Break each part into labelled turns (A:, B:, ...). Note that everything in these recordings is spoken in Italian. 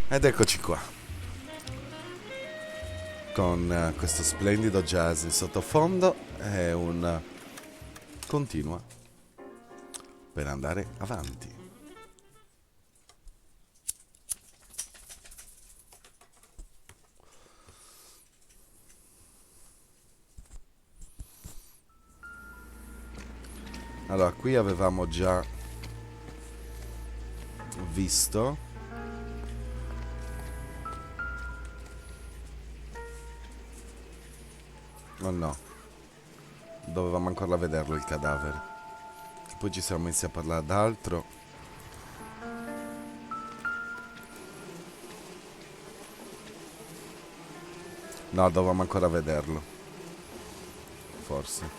A: Ed eccoci qua, con questo splendido jazz in sottofondo e un continua per andare avanti. Allora, qui avevamo già visto. Oh no, dovevamo ancora vederlo il cadavere. Poi ci siamo messi a parlare d'altro. No, dovevamo ancora vederlo. Forse.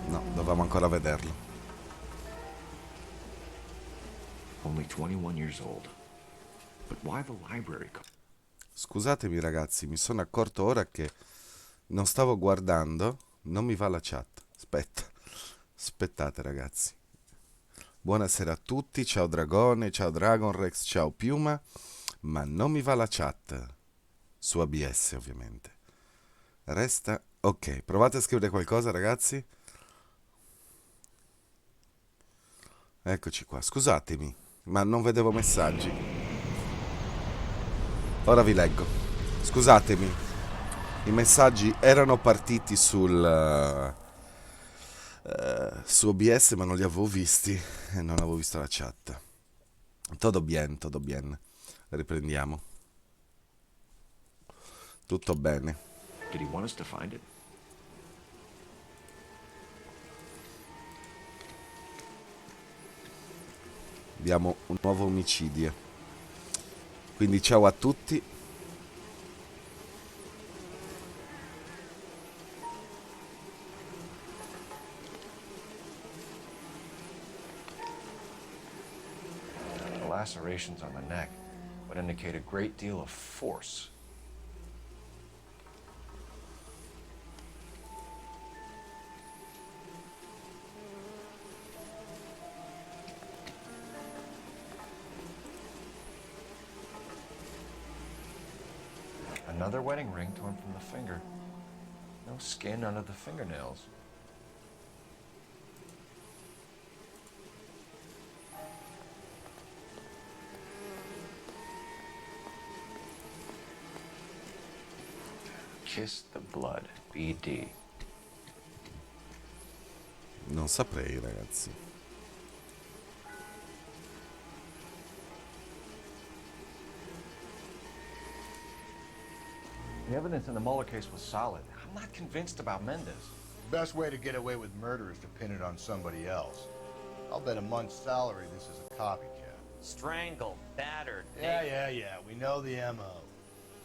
A: No, dovevamo ancora vederlo.
B: Only 21 years old. But why the library?
A: Scusatemi ragazzi, mi sono accorto ora che non stavo guardando. Non mi va la chat. Aspettate ragazzi. Buonasera a tutti, ciao Dragone, ciao Dragon Rex, ciao Piuma. Ma non mi va la chat. Su ABS ovviamente. Resta. Ok, provate a scrivere qualcosa ragazzi. Eccoci qua, scusatemi, ma non vedevo messaggi. Ora vi leggo. Scusatemi, i messaggi erano partiti su OBS ma non li avevo visti e non avevo visto la chat. Todo bien, todo bien. Riprendiamo. Tutto bene.
B: Did he want us to find it?
A: Abbiamo un nuovo omicidio. Quindi ciao a tutti.
B: The lacerations on the neck would indicate a great deal of force. Another wedding ring torn from the finger. No skin under the fingernails. Kiss the blood, BD.
A: Non saprei ragazzi.
B: The evidence in the Mueller case was solid. I'm not convinced about Mendez.
C: The best way to get away with murder is to pin it on somebody else. I'll bet a month's salary this is a copycat.
D: Strangled, battered.
C: Yeah. We know the M.O.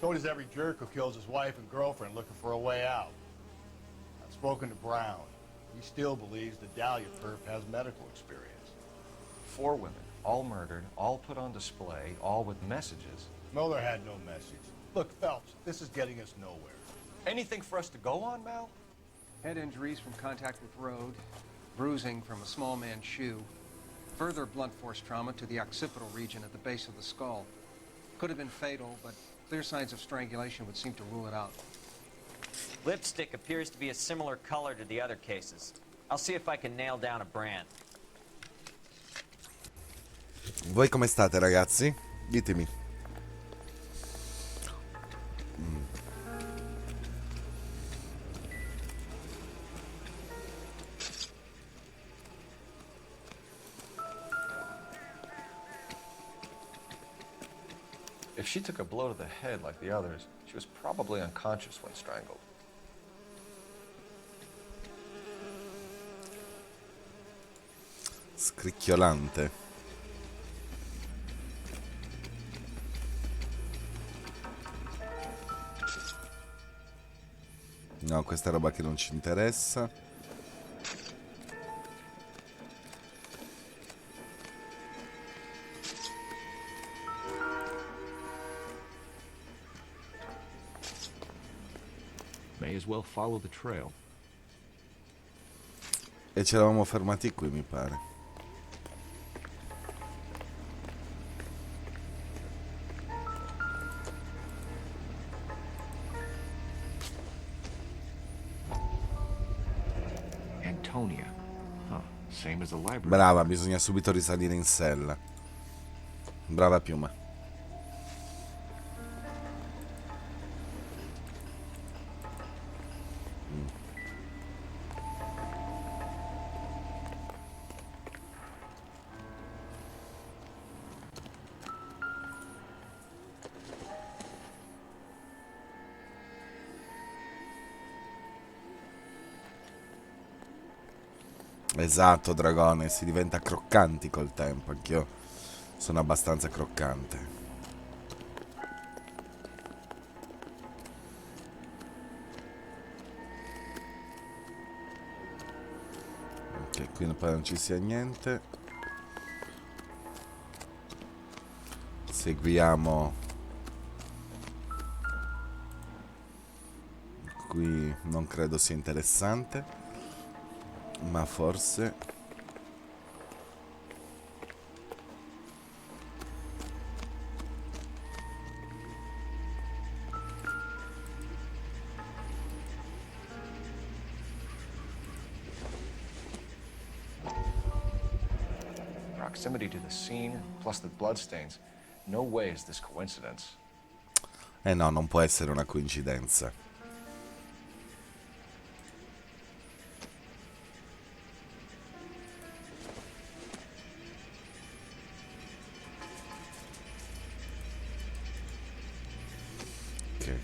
C: So does every jerk who kills his wife and girlfriend looking for a way out. I've spoken to Brown. He still believes the Dahlia perp has medical experience.
B: 4 women, all murdered, all put on display, all with messages.
C: Mueller had no message. Look, Phelps, this is getting us nowhere.
B: Anything for us to go on, Mal?
E: Head injuries from contact with road, bruising from a small man's shoe, further blunt force trauma to the occipital region at the base of the skull. Could have been fatal, but clear signs of strangulation would seem to rule it out.
D: Lipstick appears to be a similar color to the other cases. I'll see if I can nail down a brand.
A: Voi come state ragazzi? Ditemi.
B: If she took a blow to the head like the others, she was probably unconscious when strangled.
A: Scricchiolante. No, questa è roba che non ci interessa.
B: May as well follow the trail.
A: E ci eravamo fermati qui, mi pare.
B: Laconia. Huh. Same as the library.
A: Brava, bisogna subito risalire in sella. Brava Piuma. Esatto, Dragone, si diventa croccanti col tempo, anch'io sono abbastanza croccante. Ok, qui poi non ci sia niente. Seguiamo. Qui non credo sia interessante, ma forse...
B: Proximity to the scene, plus the bloodstains. No way is this coincidence.
A: Eh no, non può essere una coincidenza. Ok.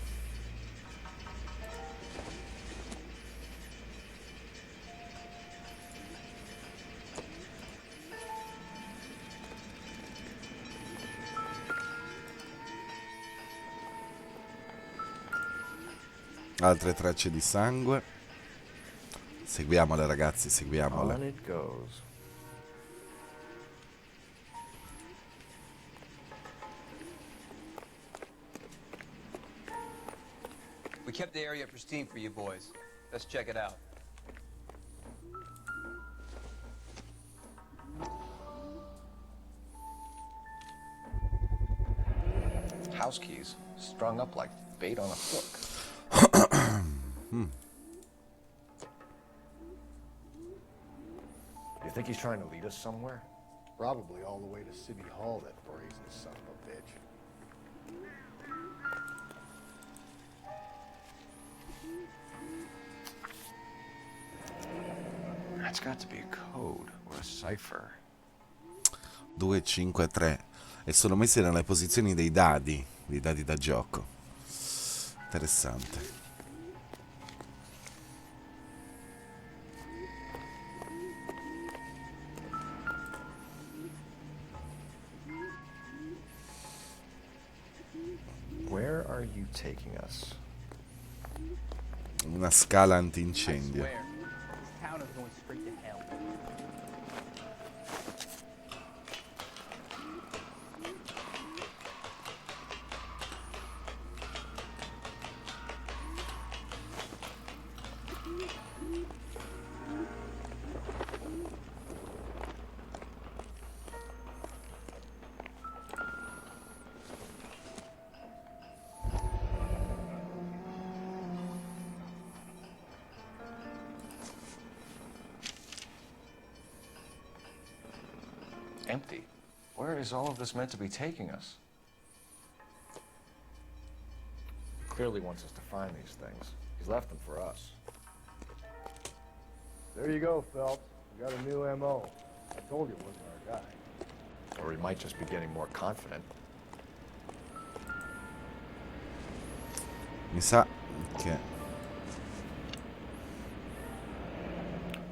A: Altre tracce di sangue. Seguiamole ragazzi,
B: On
A: seguiamole.
B: it goes.
F: We kept the area pristine for you boys. Let's check it out.
B: House keys, strung up like bait on a hook. You think he's trying to lead us somewhere?
C: Probably all the way to City Hall, that brazen son of a bitch.
B: That's got to be a code or a cipher.
A: 2, 5, 3. E sono messi nelle posizioni dei dadi da gioco. Interessante.
B: Where are you taking us?
A: Una scala
F: I
A: antincendio.
F: swear, this town is going straight to hell.
B: Empty. Where is all of this meant to be taking us? Clearly wants us to find these things. He's left them for us.
C: There you go, Phelps. We got a new M.O. I told you it wasn't our guy.
B: Or he might just be getting more confident.
A: Mi sa che...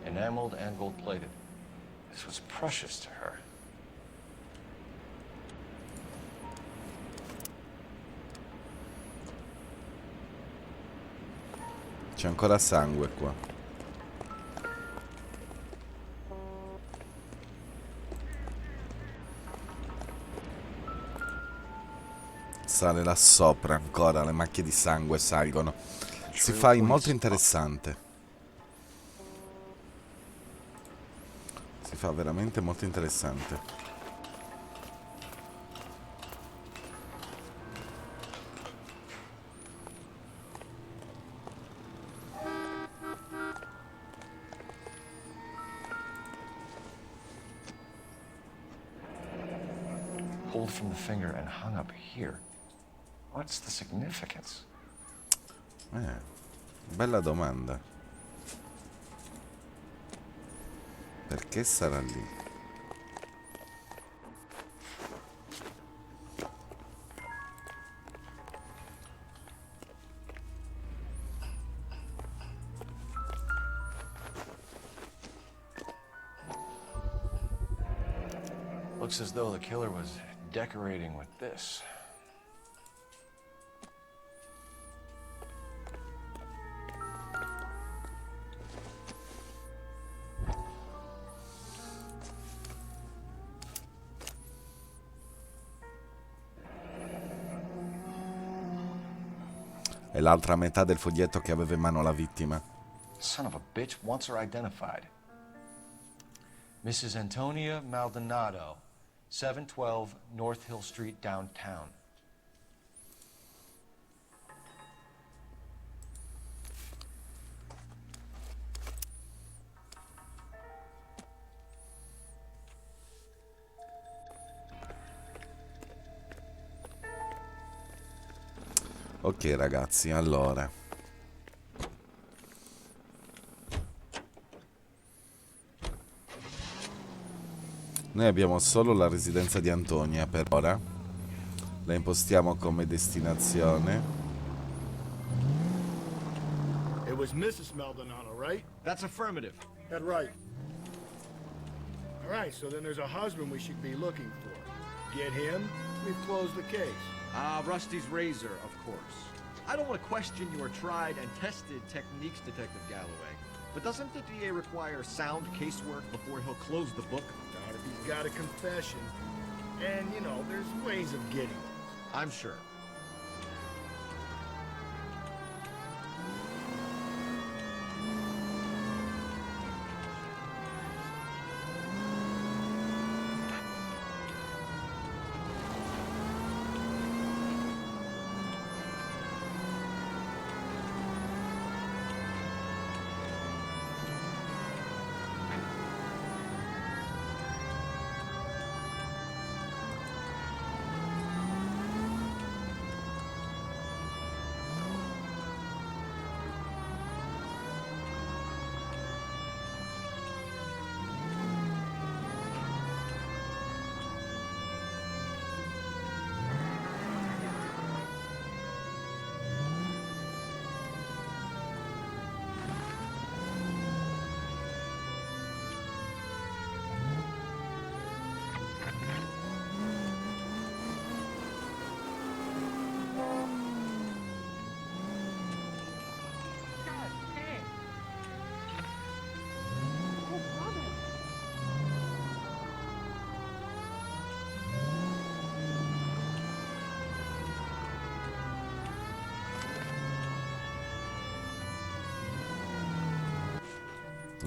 B: Enameled and gold-plated. This was precious to her.
A: C'è ancora sangue qua. Sale là sopra ancora, le macchie di sangue salgono. Si fa molto interessante. Si fa veramente molto interessante.
B: pulled from the finger and hung up here. What's the significance?
A: Bella domanda. Perché sarà lì?
B: Looks as though the killer was decorating with this.
A: È l'altra metà del foglietto che aveva in mano la vittima.
B: Son of a bitch wants her identified. Mrs. Antonia Maldonado, 712 North Hill Street, downtown.
A: Ok ragazzi, allora. Noi abbiamo solo la residenza di Antonia per ora. La impostiamo come destinazione.
C: It was Mrs. Maldonado, right?
G: That's affirmative.
C: That right. All right, so then there's a husband we should be looking for. Get him, we've closed the case.
G: Rusty's razor, of course. I don't want to question your tried and tested techniques, Detective Galloway, but doesn't the DA require sound casework before he'll close the book?
C: Not if he's got a confession. And, you know, there's ways of getting it.
G: I'm sure.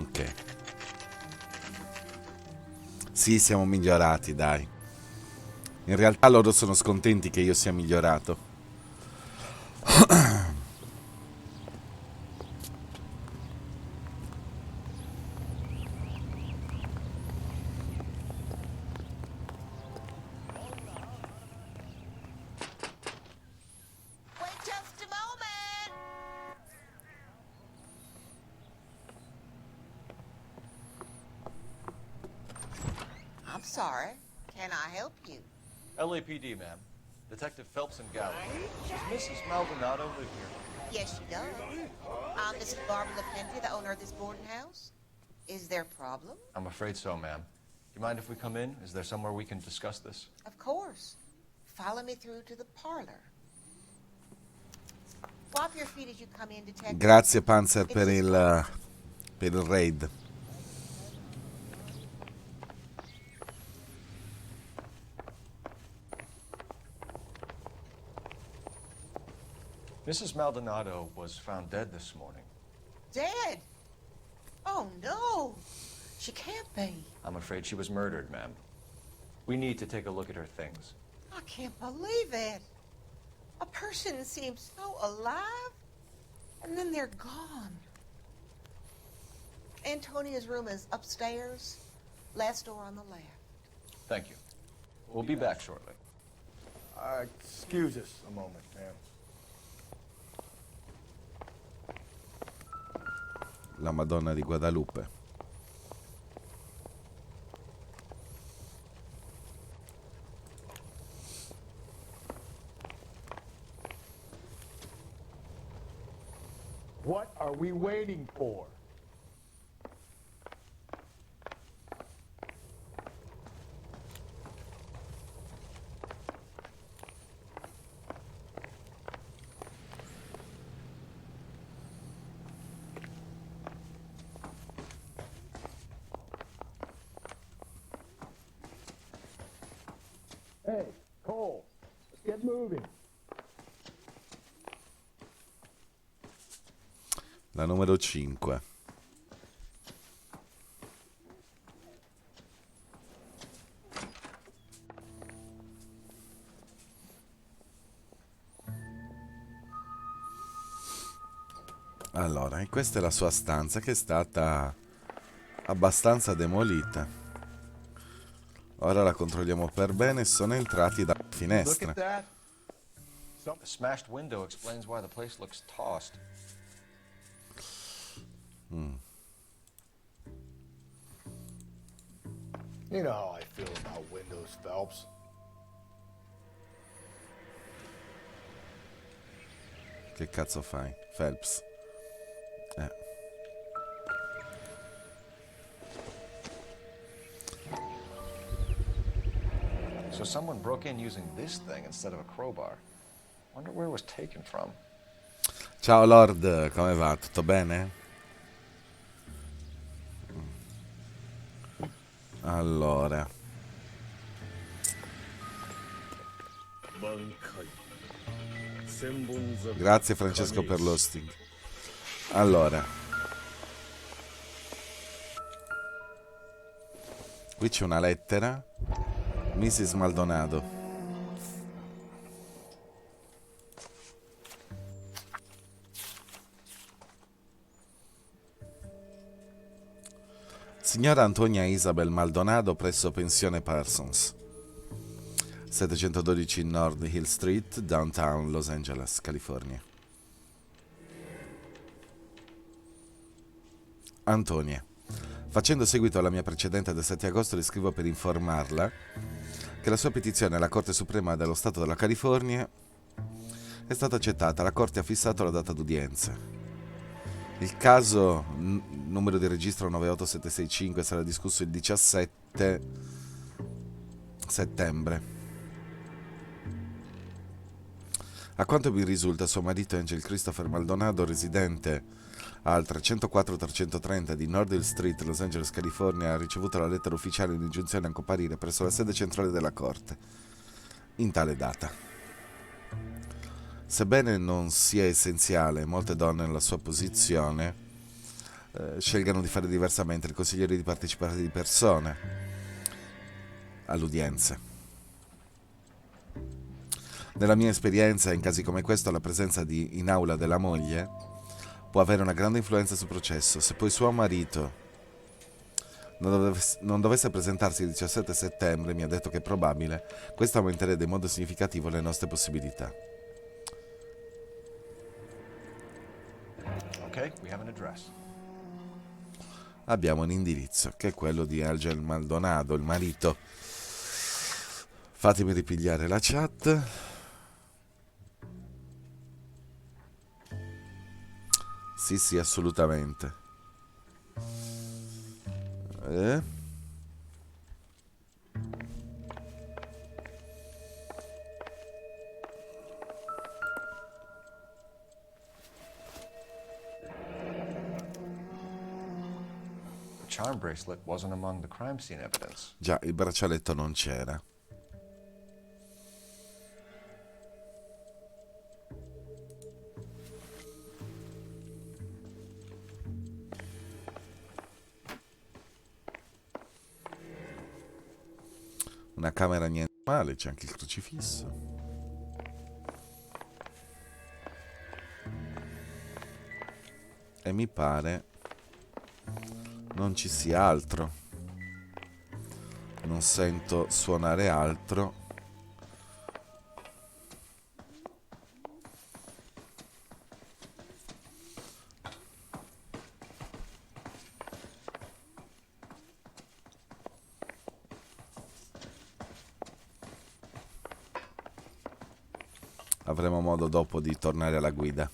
A: Ok. Sì, siamo migliorati, dai. In realtà loro sono scontenti che io sia migliorato.
H: Wait just a moment. I'm sorry. Can I help you?
B: LAPD, ma'am. Detective Phelps and Galloway. Does Mrs. Maldonado live here?
H: Yes, she does. I'm Mrs. Barbara LaPenty, the owner of this boarding house. Is there a problem?
B: I'm afraid so, ma'am. Do you mind if we come in? Is there somewhere we can discuss this?
H: Of course. Follow me through to the parlor. Wipe your feet as you come in, Detective.
A: Grazie Panzer per il raid.
B: Mrs. Maldonado was found dead this morning.
H: Dead? Oh, no. She can't be.
B: I'm afraid she was murdered, ma'am. We need to take a look at her things.
H: I can't believe it. A person seems so alive, and then they're gone. Antonia's room is upstairs, last door on the left.
B: Thank you. We'll be back shortly.
C: Excuse us a moment, ma'am.
A: La Madonna di Guadalupe.
C: What are we waiting for? Hey, Cole, let's get moving.
A: La numero 5. Allora, e questa è la sua stanza che è stata abbastanza demolita. Ora la controlliamo per bene. Sono entrati dalla
C: Look
A: finestra.
C: at that.
B: The smashed window explains why the place looks tossed.
C: You know how I feel about windows, Phelps.
A: Che cazzo fai, Phelps?
B: So someone broke in using this thing instead of a crowbar. Wonder where it was taken from.
A: Ciao Lord, come va? Tutto bene? Allora, grazie Francesco per l'hosting. Allora, qui c'è una lettera. Mrs. Maldonado. Signora Antonia Isabel Maldonado presso Pensione Parsons, 712 North Hill Street, downtown Los Angeles, California. Antonia, facendo seguito alla mia precedente del 7 agosto, le scrivo per informarla che la sua petizione alla Corte Suprema dello Stato della California è stata accettata. La Corte ha fissato la data d'udienza. Il caso numero di registro 98765 sarà discusso il 17 settembre. A quanto mi risulta, suo marito Angel Christopher Maldonado, residente al 304-330 di North Hill Street, Los Angeles, California, ha ricevuto la lettera ufficiale di ingiunzione a comparire presso la sede centrale della Corte in tale data. Sebbene non sia essenziale, molte donne nella sua posizione scelgano di fare diversamente. Il consigliere di partecipare di persona all'udienza. Nella mia esperienza, in casi come questo, la presenza in aula della moglie può avere una grande influenza sul processo. Se poi suo marito non dovesse presentarsi il 17 settembre, mi ha detto che è probabile, questo aumenterebbe in modo significativo le nostre possibilità.
B: Okay, we have an address.
A: Abbiamo un indirizzo, che è quello di Angel Maldonado, il marito. Fatemi ripigliare la chat. Sì, assolutamente.
B: The charm bracelet wasn't among the crime scene evidence.
A: Già, il braccialetto non c'era. Una camera niente male, c'è anche il crocifisso. E mi pare non ci sia altro. Non sento suonare altro. avremo modo dopo di tornare alla guida.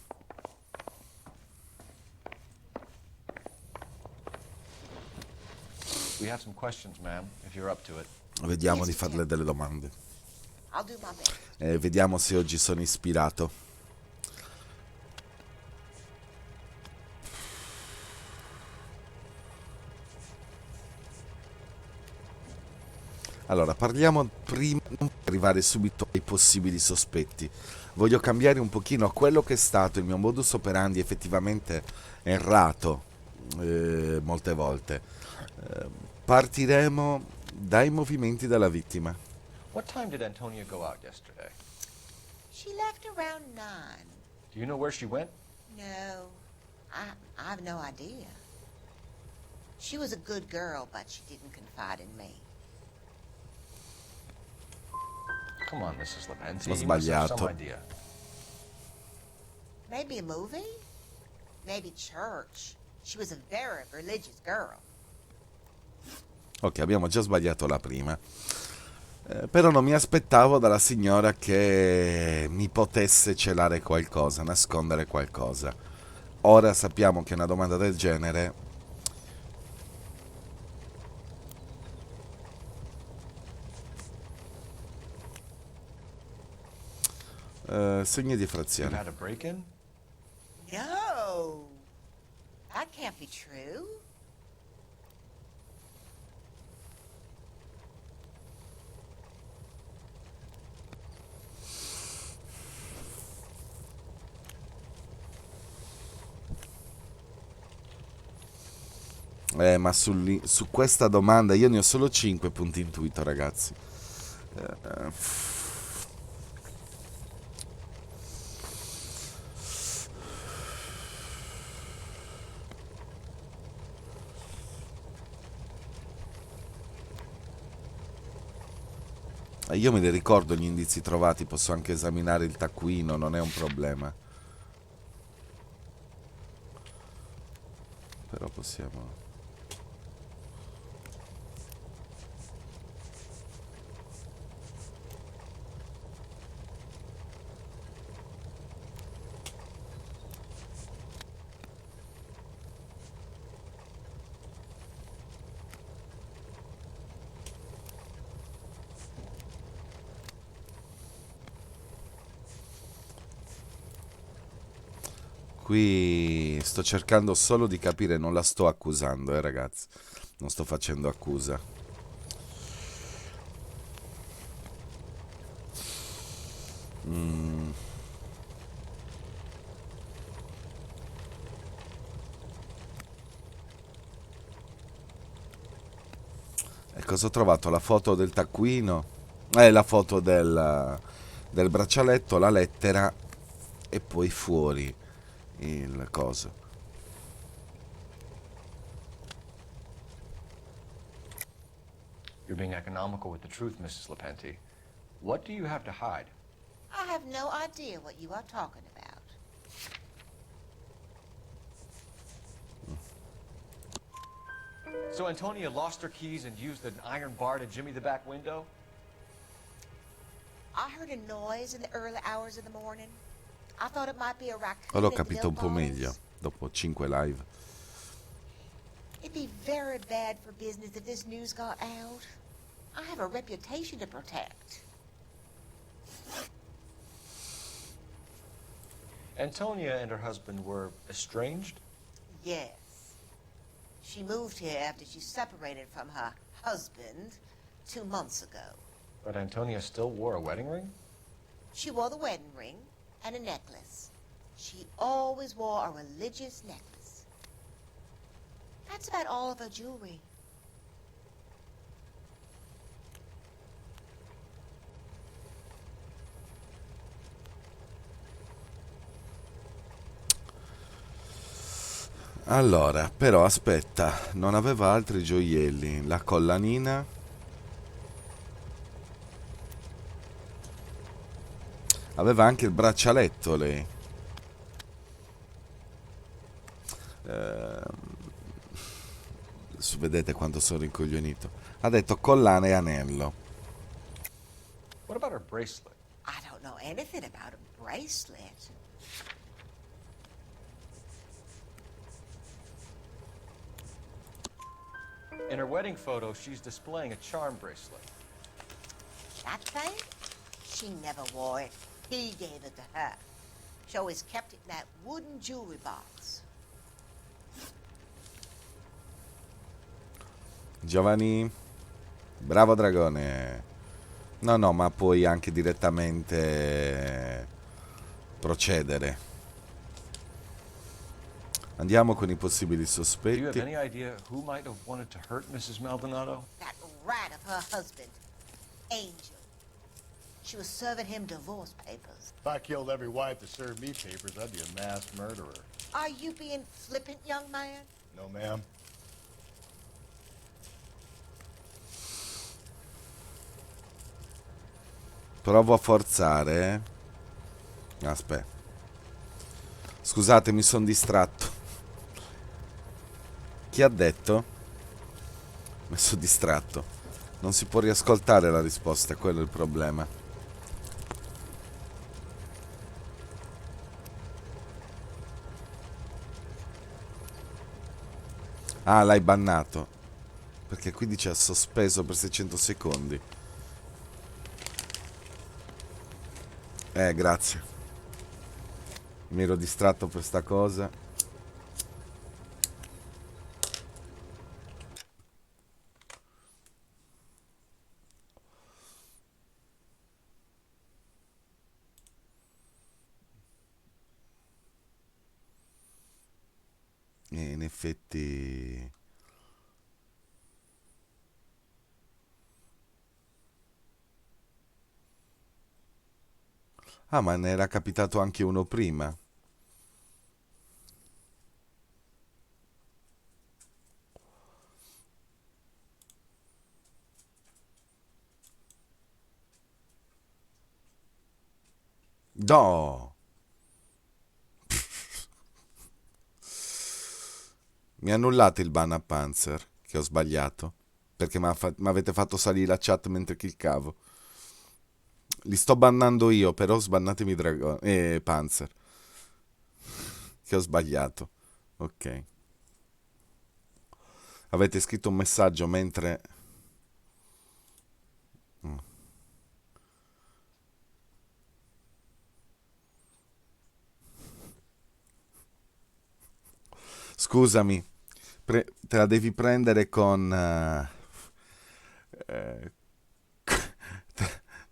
B: We have some questions, ma'am, if you're up to it.
A: Vediamo di farle delle domande.
H: I'll do my best.
A: Vediamo se oggi sono ispirato. Allora, parliamo prima di arrivare subito ai possibili sospetti. Voglio cambiare un pochino quello che è stato il mio modus operandi effettivamente errato molte volte. Partiremo dai movimenti della vittima.
B: What time did Antonia go out yesterday?
H: She left around 9.
B: Do you know where she went?
H: No, I've no idea. She was a good girl, but she didn't confide in me.
B: Come on, Mrs. Lepenti.
A: Ho
B: You must have
A: sbagliato.
B: some idea.
H: Maybe a movie? Maybe church. She was a very religious girl.
A: Ok, abbiamo già sbagliato la prima. Però non mi aspettavo dalla signora che mi potesse celare qualcosa, nascondere qualcosa. Ora sappiamo che una domanda del genere segni di
B: You
A: frazione.
B: had a break-in?
H: No, that can't be true.
A: Ma su questa domanda io ne ho solo 5 punti intuito, ragazzi. Io me li ricordo gli indizi trovati, posso anche esaminare il taccuino, non è un problema. Però possiamo... Qui sto cercando solo di capire, non la sto accusando, ragazzi. Non sto facendo accusa. E cosa ho trovato? La foto del taccuino, la foto del braccialetto, la lettera e poi fuori il coso.
B: You're being economical with the truth, Mrs. Lepenti. What do you have to hide?
H: I have no idea what you are talking about.
B: So Antonia lost her keys and used an iron bar to jimmy the back window?
H: I heard a noise in the early hours of the morning. I thought it might be a raccoon.
A: Ora ho
H: in the
A: capito un
H: milk
A: po'
H: bottles.
A: meglio, dopo 5 live.
H: It'd be very bad for business if this news got out. I have a reputation to protect.
B: Antonia and her husband were estranged?
H: Yes. She moved here after she separated from her husband 2 months ago.
B: But Antonia still wore a wedding ring?
H: She wore the wedding ring and a necklace. She always wore a religious necklace. That's about all of her jewelry.
A: Allora, però aspetta, non aveva altri gioielli. La collanina. Aveva anche il braccialetto lei. Vedete quanto sono rincoglionito. Ha detto collana e anello.
B: What about her bracelet?
H: I don't know anything about a bracelet.
B: In her wedding photo, she's displaying a charm bracelet.
H: That thing? She never wore it. He gave it to her. She always kept it in that wooden jewelry box.
A: Giovanni, bravo dragone. No, no, ma puoi anche direttamente procedere. Andiamo con i possibili
B: Do you have
A: sospetti.
B: any idea who might have wanted to hurt Mrs. Maldonado?
H: That rat of her husband, Angel. She was serving him divorce papers.
C: If I killed every wife that served me papers, I'd be a mass murderer.
H: Are you being flippant, young man?
C: No, ma'am.
A: Provo a forzare. Aspetta. Scusate, mi sono distratto. Chi ha detto? Mi sono distratto. Non si può riascoltare la risposta, quello è il problema. Ah, l'hai bannato. Perché qui dice sospeso per 600 secondi. Grazie. Mi ero distratto per sta cosa. E in effetti... Ah, ma ne era capitato anche uno prima. No! Mi annullate il ban a Panzer, che ho sbagliato. Perché mi avete fatto salire la chat mentre cliccavo. Li sto bannando io, però sbannatemi Panzer. Che ho sbagliato. Ok. Avete scritto un messaggio mentre... Mm. Scusami, te la devi prendere con...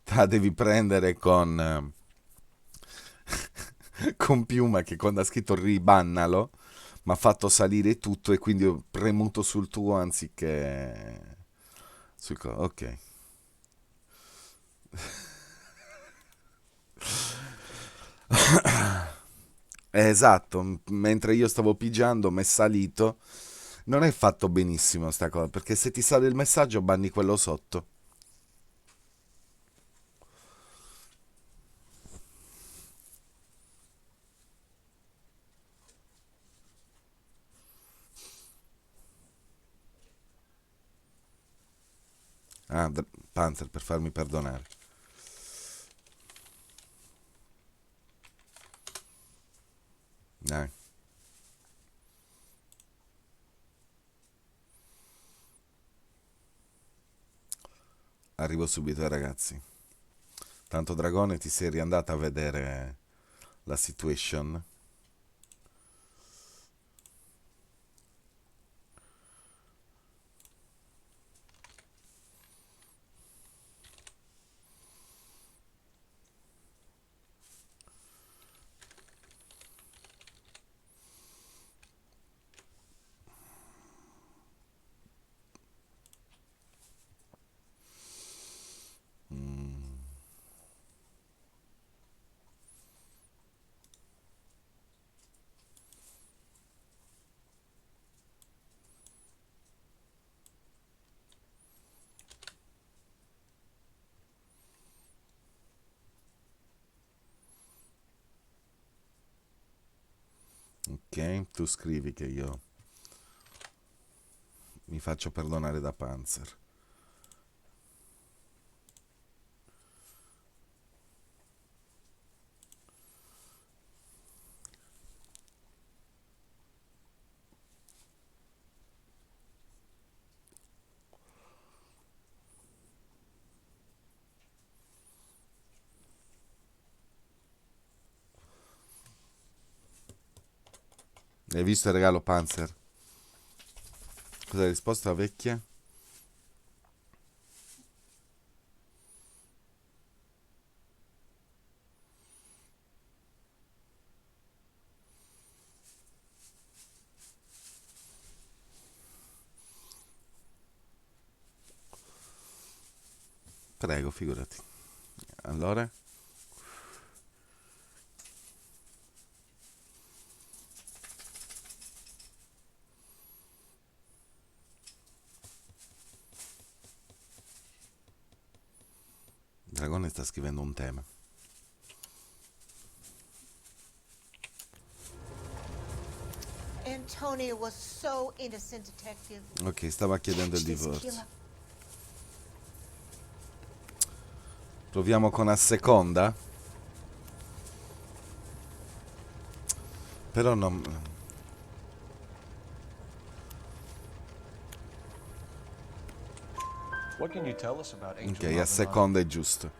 A: te la devi prendere con Piuma che quando ha scritto ribannalo mi ha fatto salire tutto e quindi ho premuto sul tuo anziché ok. Esatto, mentre io stavo pigiando mi è salito. Non è fatto benissimo sta cosa, perché se ti sale il messaggio banni quello sotto. Ah, Panzer, per farmi perdonare. Dai. Arrivo subito, ragazzi. Tanto Dragone, ti sei riandata a vedere la situation? Ok, tu scrivi che io mi faccio perdonare da Panzer. Hai visto il regalo Panzer? Cosa hai risposto la vecchia? Prego, figurati. Allora? Dragone sta scrivendo un tema.
H: Antonio was so innocent, detective.
A: Ok, stava chiedendo il
H: Catch this
A: divorzio.
H: killer.
A: Proviamo con a seconda? Però non...
B: What can you tell us about Angel
A: Ok, a
B: Maldonado?
A: seconda è giusto.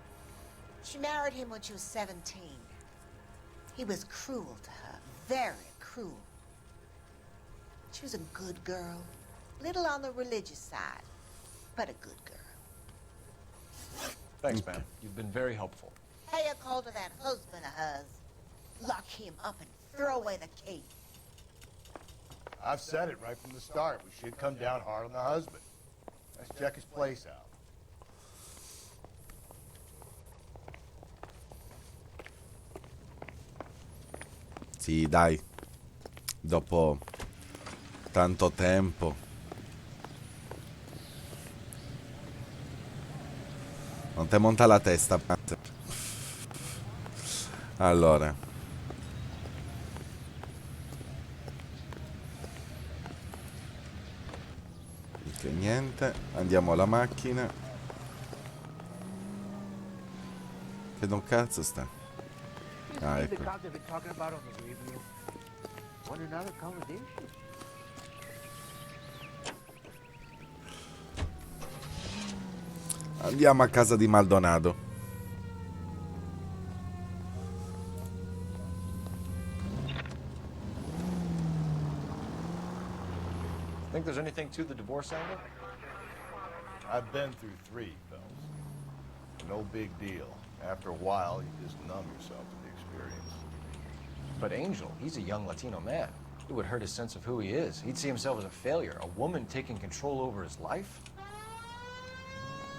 H: She married him when she was 17. He was cruel to her, very cruel. She was a good girl, little on the religious side, but a good girl.
B: Thanks, ma'am. You've been very helpful.
H: Pay a call to that husband of hers. Lock him up and throw away the key.
C: I've said it right from the start. We should come down hard on the husband. Let's check his place out.
A: Sì, dai. Dopo tanto tempo. Non te monta la testa, Panzer. Allora. Ok, niente. Andiamo alla macchina. Che non cazzo sta? Ah,
I: The
A: ecco.
I: cop they've been talking about on the radio. What another accommodation?
A: Andiamo a casa di Maldonado.
B: Think there's anything to the divorce angle?
C: I've been through 3, fellas. No big deal. After a while, you just numb yourself to the experience.
B: But Angel, he's a young Latino man. It would hurt his sense of who he is. He'd see himself as a failure. A woman taking control over his life?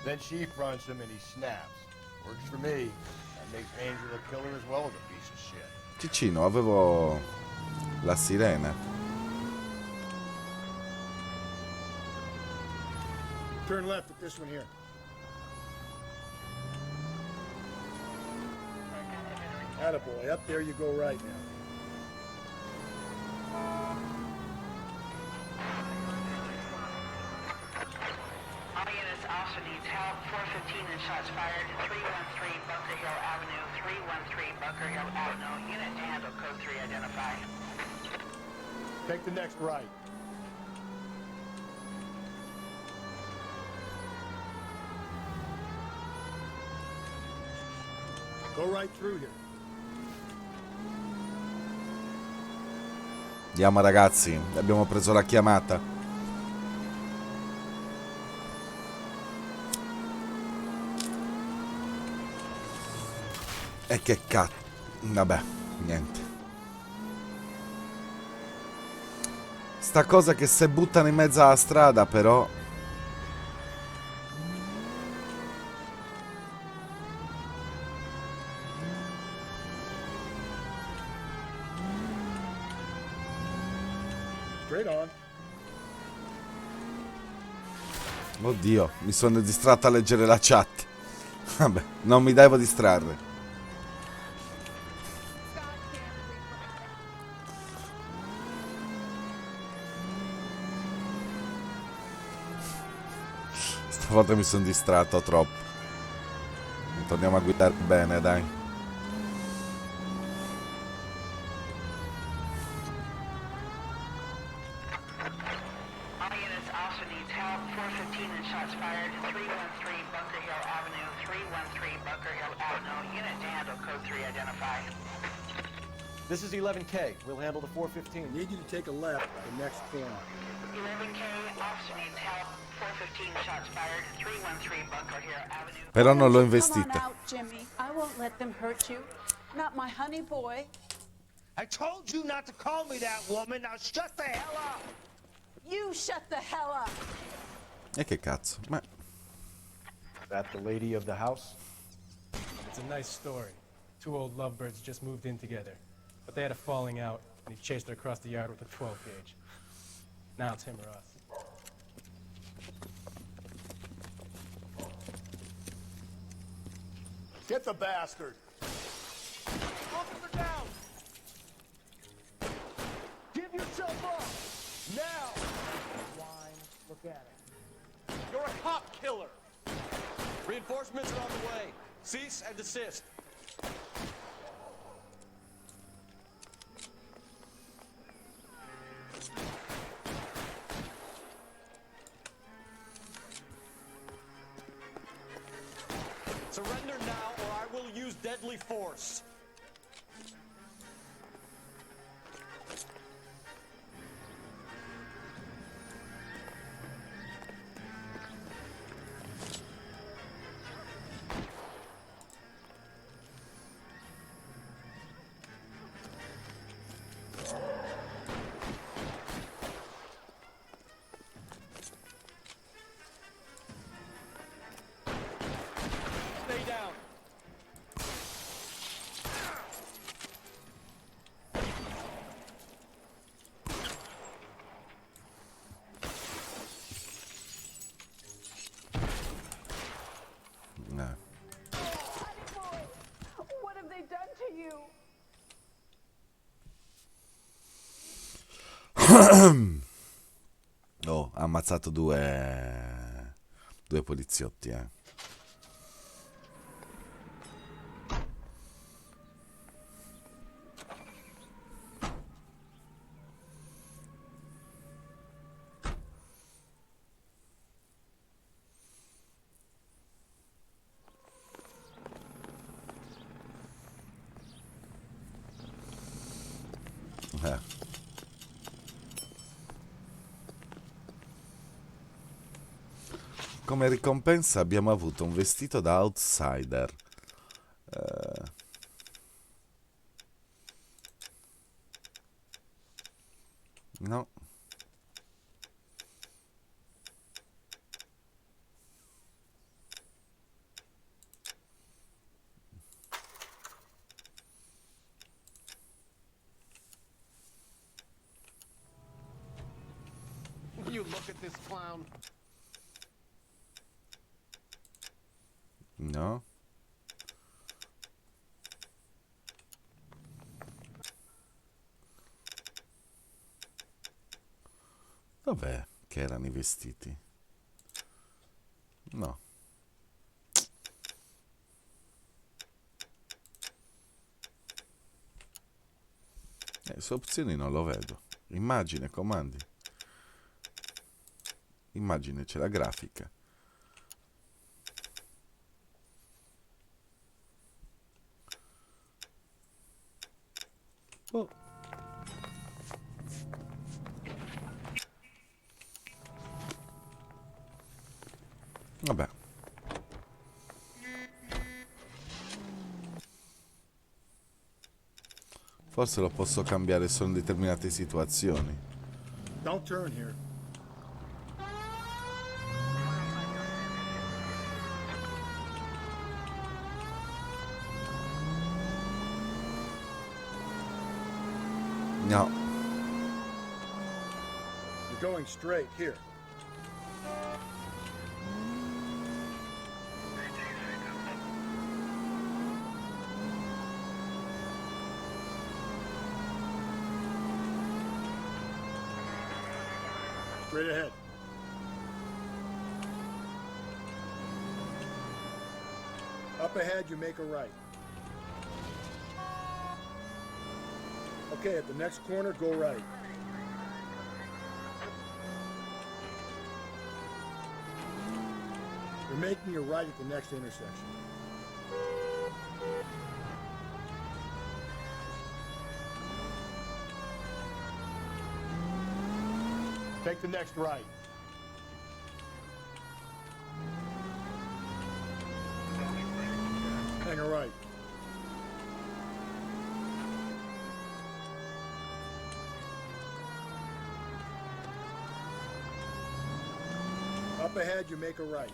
C: Then she fronts him and he snaps. Works for me. That makes Angel a killer as well as a piece of shit.
A: Ciccino, avevo la sirena.
C: Turn left at this one here. Attaboy, up there you go right now.
J: All units also needs help. 415 and shots fired. 313 Bunker Hill Avenue. 313 Bunker Hill Avenue. Unit to handle code 3 identify.
C: Take the next right. Go right through here.
A: Andiamo ragazzi, abbiamo preso la chiamata. E che cazzo. Vabbè, niente. Sta cosa che se buttano in mezzo alla strada però...
C: Straight on.
A: Oddio, mi sono distratto a leggere la chat. Vabbè, non mi devo distrarre. Stavolta mi sono distratto troppo. Torniamo a guidare bene, dai.
J: All units also needs help. 415 and shots fired. 313 Bunker Hill Avenue. 313 Bunker Hill Avenue. Unit to handle code 3 identify.
B: This is 11K. We'll handle the 415.
C: I need you to take a left at the next corner.
J: 11K, officer needs help. 415 shots fired. 313 Bunker Hill Avenue.
A: Però non l'ho
K: Come on
A: investita.
K: out, Jimmy. I won't let them hurt you. Not my honey boy.
I: I told you not to call me that, woman. Now shut the hell up.
K: You shut the hell up.
A: E che cazzo? Ma
B: That the lady of the house? It's a nice story. Two old lovebirds just moved in together. But they had a falling out, and he chased her across the yard with a 12 gauge. Now it's him or us.
C: Get the bastard!
I: Officer down. Give yourself up. Now. Wine. Look at it.
G: You're a cop killer. Reinforcements are on the way. Cease and desist. Surrender now, or I will use deadly force. Stay down.
A: no.
K: What have they done to you?
A: Oh, ha ammazzato due poliziotti, eh. Come ricompensa abbiamo avuto un vestito da outsider. No.
I: You look at this clown.
A: No. Dov'è che erano i vestiti? No. Su opzioni non lo vedo. Immagine, comandi. Immagine, c'è la grafica. Oh. Vabbè. Forse lo posso cambiare solo in determinate situazioni.
C: Don't turn here.
A: No.
C: You're going straight here. Straight ahead. Up ahead, you make a right. Okay, at the next corner, go right. You're making a right at the next intersection. Take the next right. Hang a right. Up ahead, you make a right.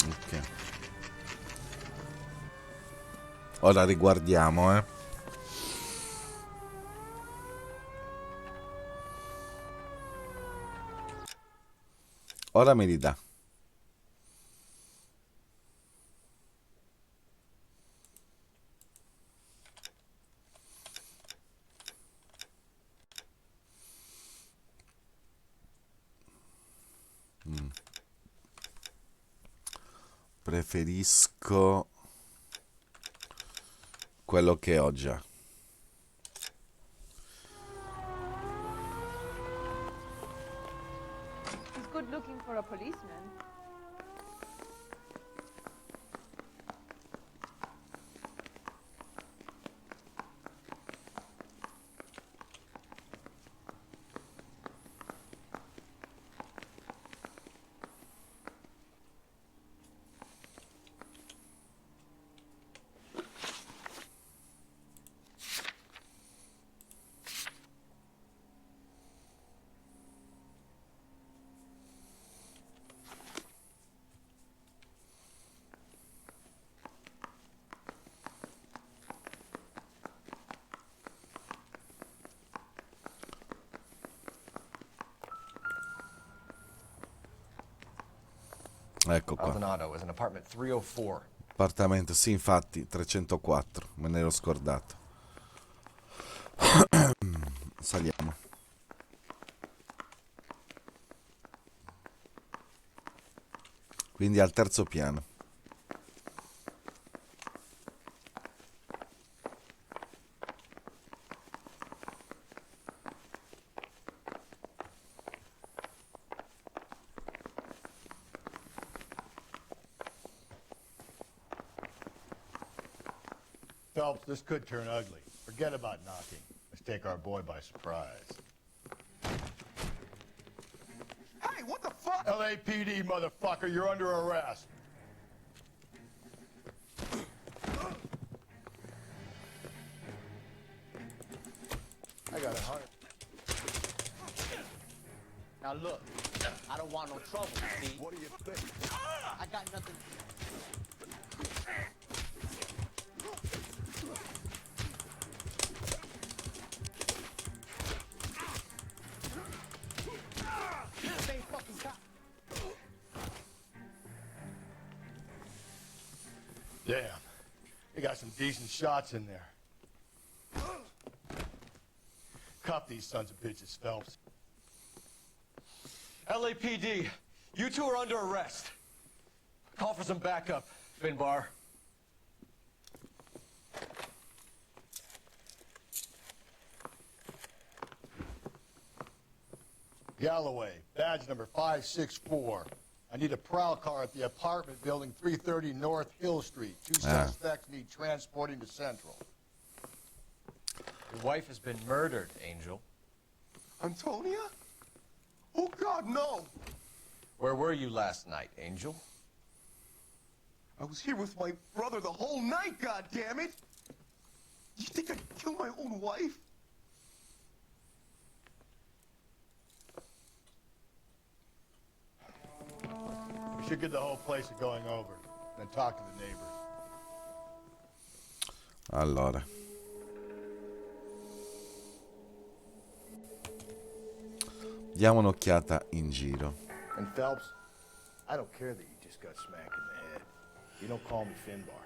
A: Ok. Ora riguardiamo, Ora me li dà. Preferisco quello che ho già.
K: He's good looking for a policeman.
A: Ecco qua.
G: Maldonado is in apartment 304.
A: Appartamento, sì, infatti, 304. Me ne ero scordato. Saliamo. Quindi al terzo piano.
C: Phelps, this could turn ugly. Forget about knocking. Let's take our boy by surprise.
I: Hey, what the fuck?
C: LAPD, motherfucker, you're under arrest. I got 100.
L: Now look, I don't want no trouble, see?
C: What do you think?
L: I got nothing. Same fucking cop.
C: Damn. They got some decent shots in there. Cuff these sons of bitches, Phelps.
G: LAPD, you two are under arrest. Call for some backup, Finbar.
C: Galloway, badge number 564. I need a prowl car at the apartment building 330 North Hill Street. Two suspects need transporting to Central.
G: Your wife has been murdered, Angel.
I: Antonia? Oh, God, no.
G: Where were you last night, Angel?
I: I was here with my brother the whole night, God damn it! You think I'd kill my own wife?
C: We should get the whole place going over, then talk to the neighbors.
A: Allora. Diamo un'occhiata in giro.
C: And Phelps, I don't care that you just got smacked in the head. You don't call me Finbar.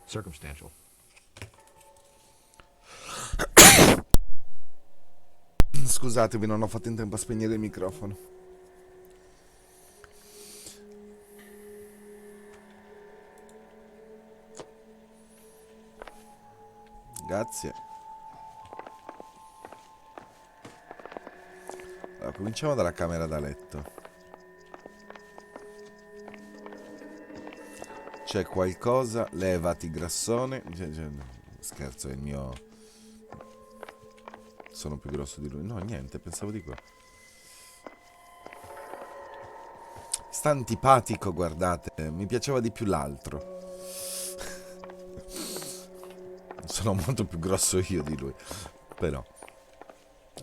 G: Circumstantial.
A: scusatemi, non ho fatto in tempo a spegnere il microfono. Grazie. Allora, cominciamo dalla camera da letto. C'è qualcosa? Levati, grassone. Scherzo, è il mio... Sono più grosso di lui. No, niente, pensavo di qua. Sta antipatico, guardate. Mi piaceva di più l'altro. Sono molto più grosso io di lui. Però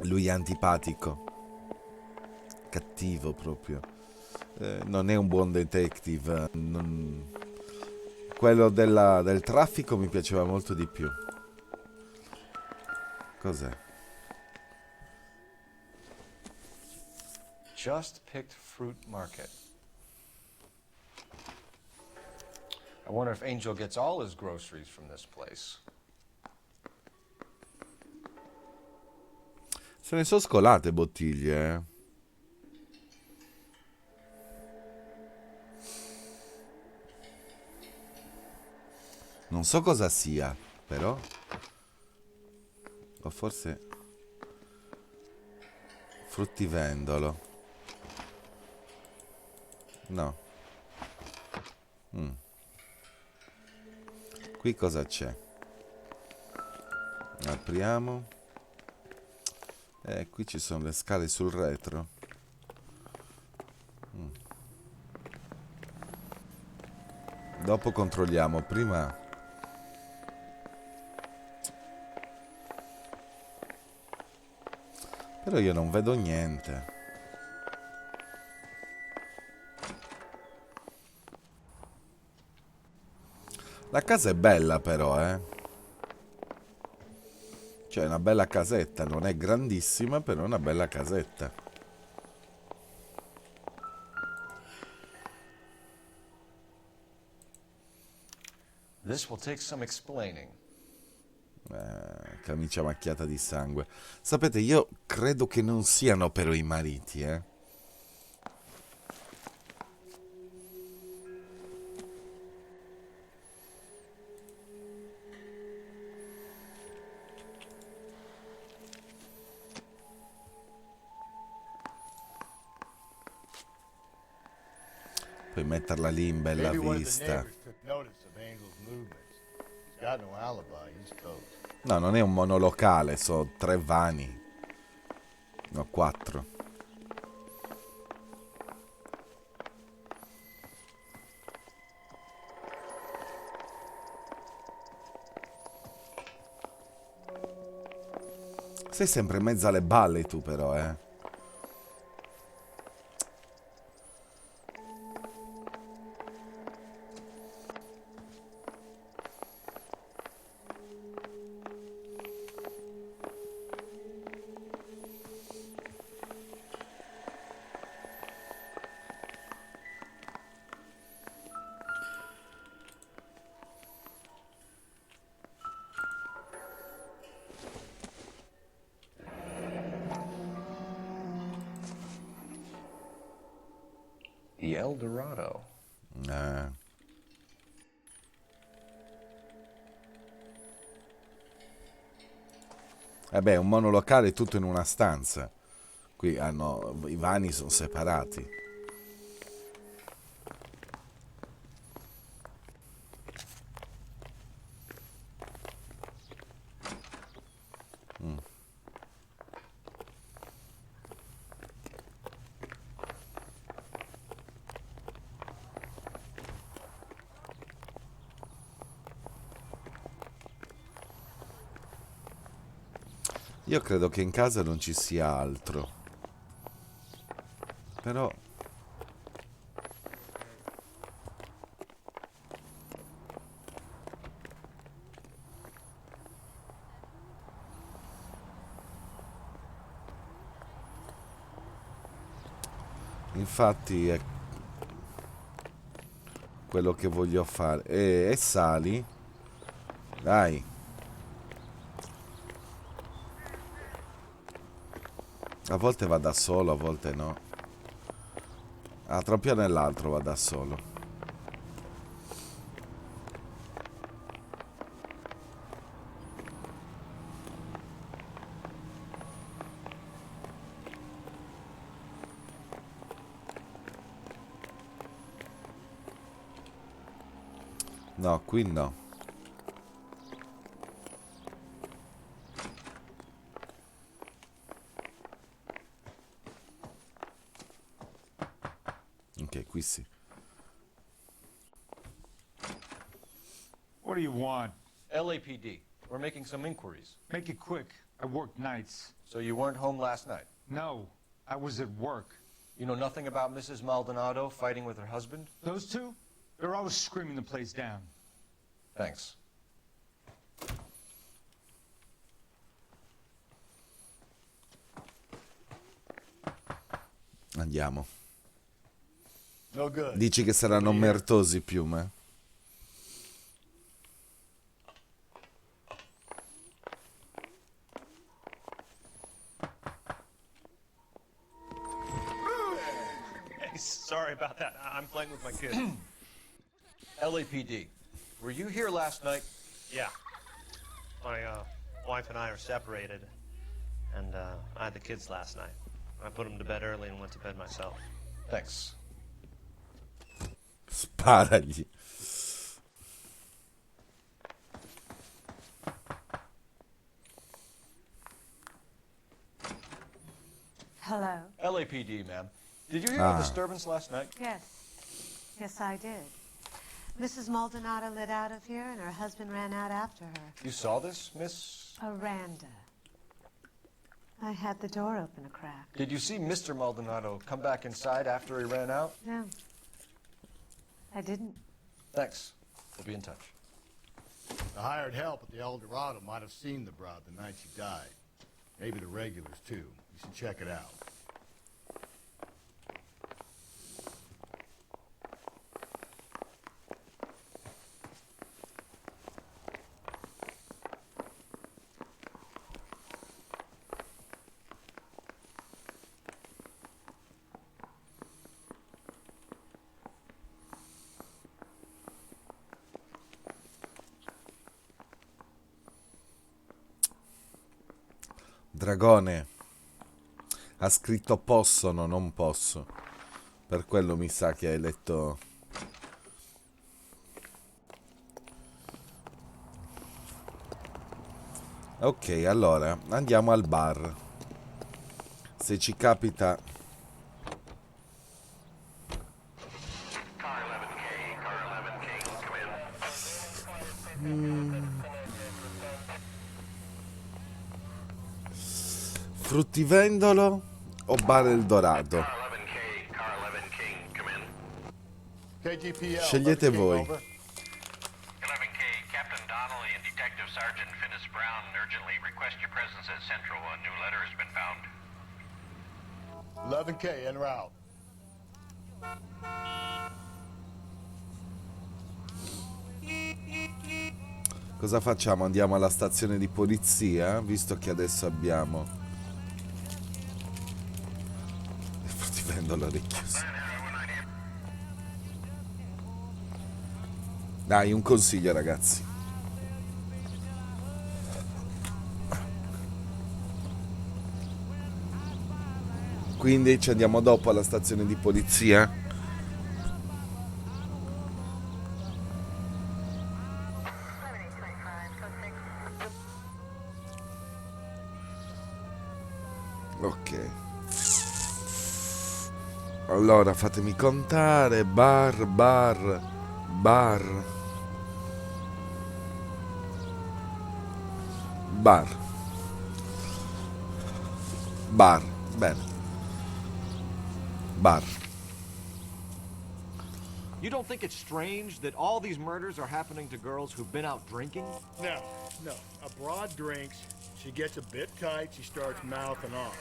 A: lui è antipatico. Cattivo proprio. Non è un buon detective. Quello del traffico mi piaceva molto di più. Cos'è?
E: Just picked fruit market. I wonder if Angel gets all his groceries from this place.
A: Se ne sono scolate bottiglie, eh. Non so cosa sia, però. O forse fruttivendolo. No. Qui cosa c'è? Apriamo. Qui ci sono le scale sul retro. Dopo controlliamo. Prima... Però io non vedo niente. La casa è bella però, eh. Cioè è una bella casetta, non è grandissima, però è una bella casetta.
E: This will take some explaining.
A: Camicia macchiata di sangue. Sapete, io credo che non siano però i mariti, eh. Puoi metterla lì in bella
C: Maybe one of the
A: vista.
C: neighbors took notice of Angel's movements. He's got no alibi. He's toast.
A: No, non è un monolocale, sono 3 vani. No, 4. Sei sempre in mezzo alle balle tu però, eh.
E: The El Dorado.
A: Beh, un monolocale tutto in una stanza. Qui hanno... i vani sono separati. Io credo che in casa non ci sia altro. Però... Infatti è quello che voglio fare. E sali. Dai. A volte va da solo, a volte no. Ah, troppo nell'altro va da solo. No, qui no. Ok, qui sì.
M: What do you want?
N: LAPD. We're making some inquiries.
M: Make it quick. I work nights.
N: So you weren't home last night?
M: No, I was at work.
N: You know nothing about Mrs. Maldonado fighting with her husband?
M: Those two? They're always screaming the place down.
N: Thanks.
A: Andiamo.
C: No good.
A: Dici che saranno mertosi i piume?
N: Hey, sorry about that. I'm playing with my kids. LAPD. Were you here last night?
O: Yeah. My wife and I are separated, and I had the kids last night. I put them to bed early and went to bed myself.
N: Thanks.
A: Sparagli.
P: Hello.
N: LAPD, ma'am. Did you hear the disturbance last night?
P: Yes. Yes, I did. Mrs. Maldonado lit out of here, and her husband ran out after her.
N: You saw this, Miss?
P: Aranda. I had the door open a crack.
N: Did you see Mr. Maldonado come back inside after he ran out?
P: No. I didn't.
N: Thanks. We'll be in touch.
C: The hired help at the El Dorado might have seen the broad the night she died. Maybe the regulars, too. You should check it out.
A: Dragone ha scritto possono, non posso. Per quello mi sa che hai letto. Ok, allora andiamo al bar. Se ci capita. Fruttivendolo o bar Eldorado? Scegliete voi.
Q: 11K, Captain Donnelly and Detective Sergeant Finnis Brown urgently request your presence at Central. A new letter has been found.
C: 11K, en route.
A: Cosa facciamo? Andiamo alla stazione di polizia, visto che adesso abbiamo. Il fruttivendolo è chiuso. Dai, un consiglio, ragazzi. Quindi ci andiamo dopo alla stazione di polizia. Ok. Allora, fatemi contare. Bar. Bene. Bar.
G: You don't think it's strange that all these murders are happening to girls who've been out drinking?
C: No. A broad drinks, she gets a bit tight, she starts mouthing off.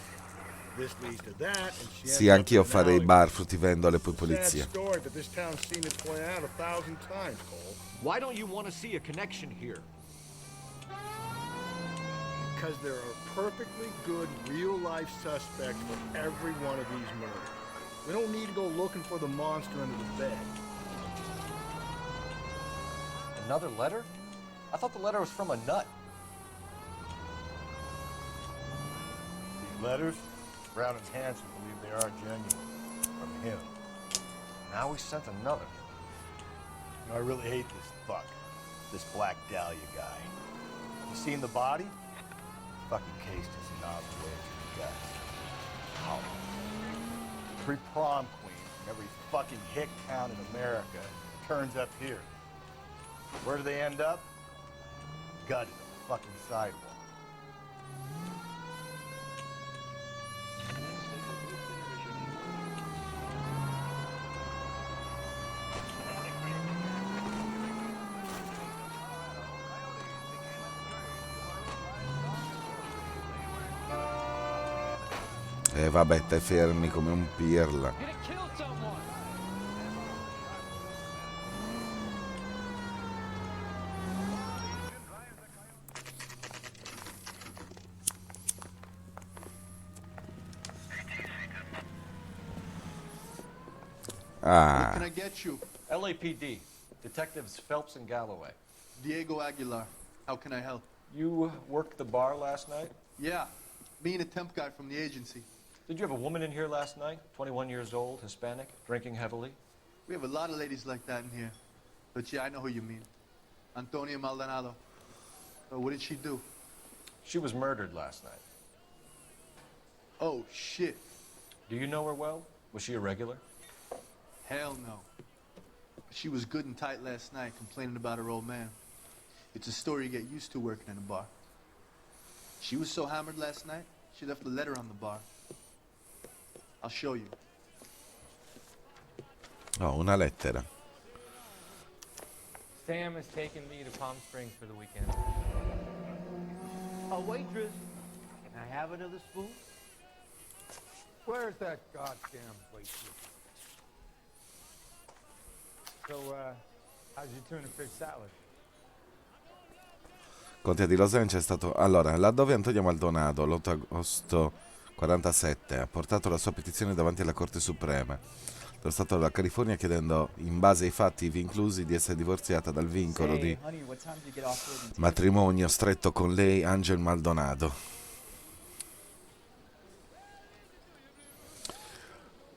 C: This leads to that, and she
A: Sì,
C: ends
A: anch'io
C: up in an
A: farei
C: alley.
A: bar, fruttivendolo e poi
C: Sad
A: polizia.
C: story, but this town's seen it play out 1,000 times, Cole.
G: Why don't you want to see a connection here?
C: Because there are perfectly good real-life suspects for every one of these murders. We don't need to go looking for the monster under the bed.
G: Another letter? I thought the letter was from a nut.
C: These letters, Brown and Hanson believe they are genuine. From him.
G: Now we sent another.
C: You know, I really hate this fuck. This Black Dahlia guy. You seen the body? Fucking cased his knobs way to the gut. How? Every prom queen from every fucking hick town in America turns up here. Where do they end up? Gutted on the fucking sidewalk.
A: E vabbè, te fermi come un pirla.
R: What can I get you?
G: LAPD. Detectives Phelps and Galloway.
R: Diego Aguilar. How can I help?
G: You worked the bar last night?
R: Yeah. Me and a temp guy from the agency.
G: Did you have a woman in here last night? 21 years old, Hispanic, drinking heavily?
R: We have a lot of ladies like that in here. But yeah, I know who you mean. Antonia Maldonado. What did she do?
G: She was murdered last night.
R: Oh, shit.
G: Do you know her well? Was she a regular?
R: Hell no. She was good and tight last night, complaining about her old man. It's a story you get used to working in a bar. She was so hammered last night, she left a letter on the bar. I'll show you.
A: Oh, una lettera.
S: Sam has taken me to Palm Springs for the weekend.
T: A waitress, can I have another spoon?
U: Where's that goddamn waitress? So, how's your tuna fish salad?
A: Contea di Los Angeles è stato... Allora, laddove Antonio Maldonado, l'8 agosto 47, ha portato la sua petizione davanti alla Corte Suprema dello Stato della California chiedendo, in base ai fatti ivi inclusi, di essere divorziata dal vincolo di matrimonio stretto con lei, Angel Maldonado.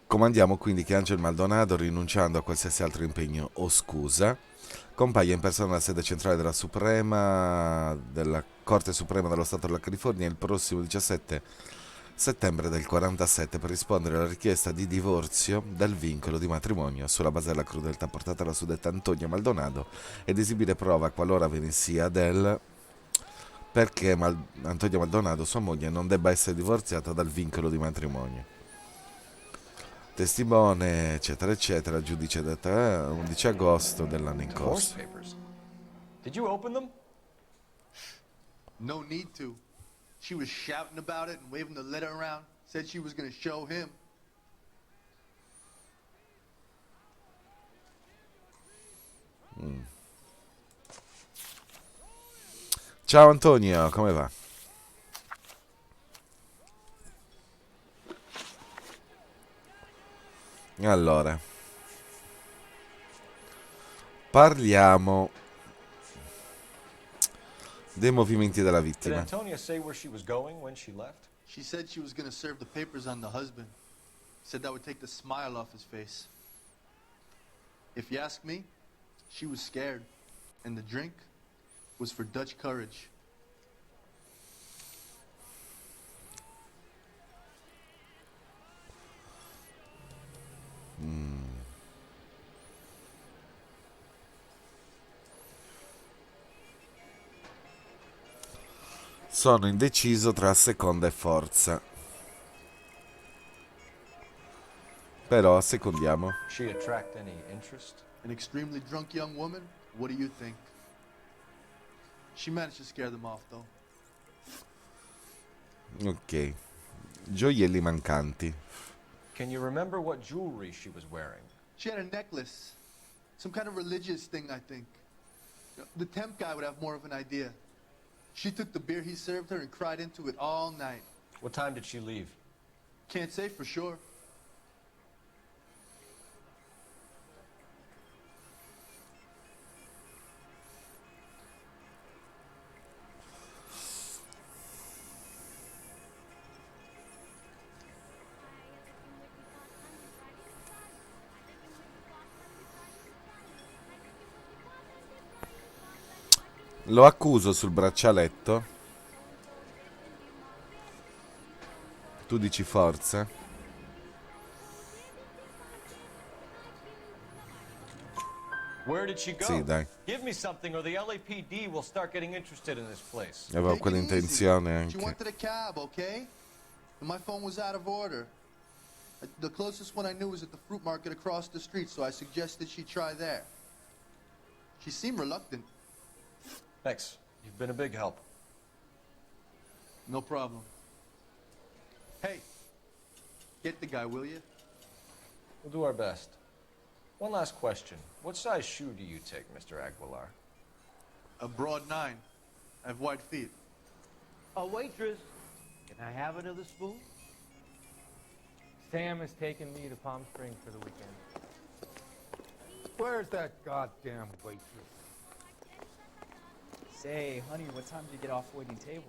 A: Comandiamo quindi che Angel Maldonado, rinunciando a qualsiasi altro impegno o scusa, compaia in persona alla sede centrale della Corte Suprema dello Stato della California il prossimo 17 settembre del 47 per rispondere alla richiesta di divorzio dal vincolo di matrimonio sulla base della crudeltà portata alla suddetta Antonia Maldonado ed esibire prova, qualora ve ne sia, del perché Antonia Maldonado, sua moglie, non debba essere divorziata dal vincolo di matrimonio. Testimone, eccetera, eccetera, giudice data 11 agosto dell'anno in corso.
G: Did you open them?
R: No need to. She was shouting about it and waving the letter around. Said she was going to show him.
A: Ciao Antonio, come va? Allora, parliamo dei movimenti della
G: Did
A: vittima.
G: Antonia say where she was going when she left?
R: She said she was going to serve the papers on the husband. Said that would take the smile off his face. If you ask me, she was scared. And the drink was for Dutch courage.
A: Sono indeciso tra seconda e forza. Però assecondiamo.
G: She attract any interest?
R: An extremely drunk young woman? What do you think? She managed to scare them off, though.
A: Ok. Gioielli mancanti.
G: Can you remember what jewelry she was wearing?
R: She had a necklace. Some kind of religious thing, I think. The temp guy would have more of an idea. She took the beer he served her and cried into it all night.
G: What time did she leave?
R: Can't say for sure.
A: Lo accuso sul braccialetto. Tu dici forza?
G: Where did she go?
A: Sì, dai.
G: Give me something or the LAPD will start getting interested in this place.
A: Avevo
R: Take it
A: quell'intenzione
R: easy. She
A: anche.
R: went to the cab, okay? And my phone was out of order. The closest one I knew was at the fruit market across the street, so I suggested she try there. She seemed reluctant.
G: Thanks. You've been a big help.
R: No problem. Hey, get the guy, will you?
G: We'll do our best. One last question. What size shoe do you take, Mr. Aguilar?
R: A broad 9. I have wide feet.
T: A waitress, can I have another spoon?
U: Sam has taken me to Palm Springs for the weekend. Where's that goddamn waitress?
D: Say, honey, what time did you get off waiting table?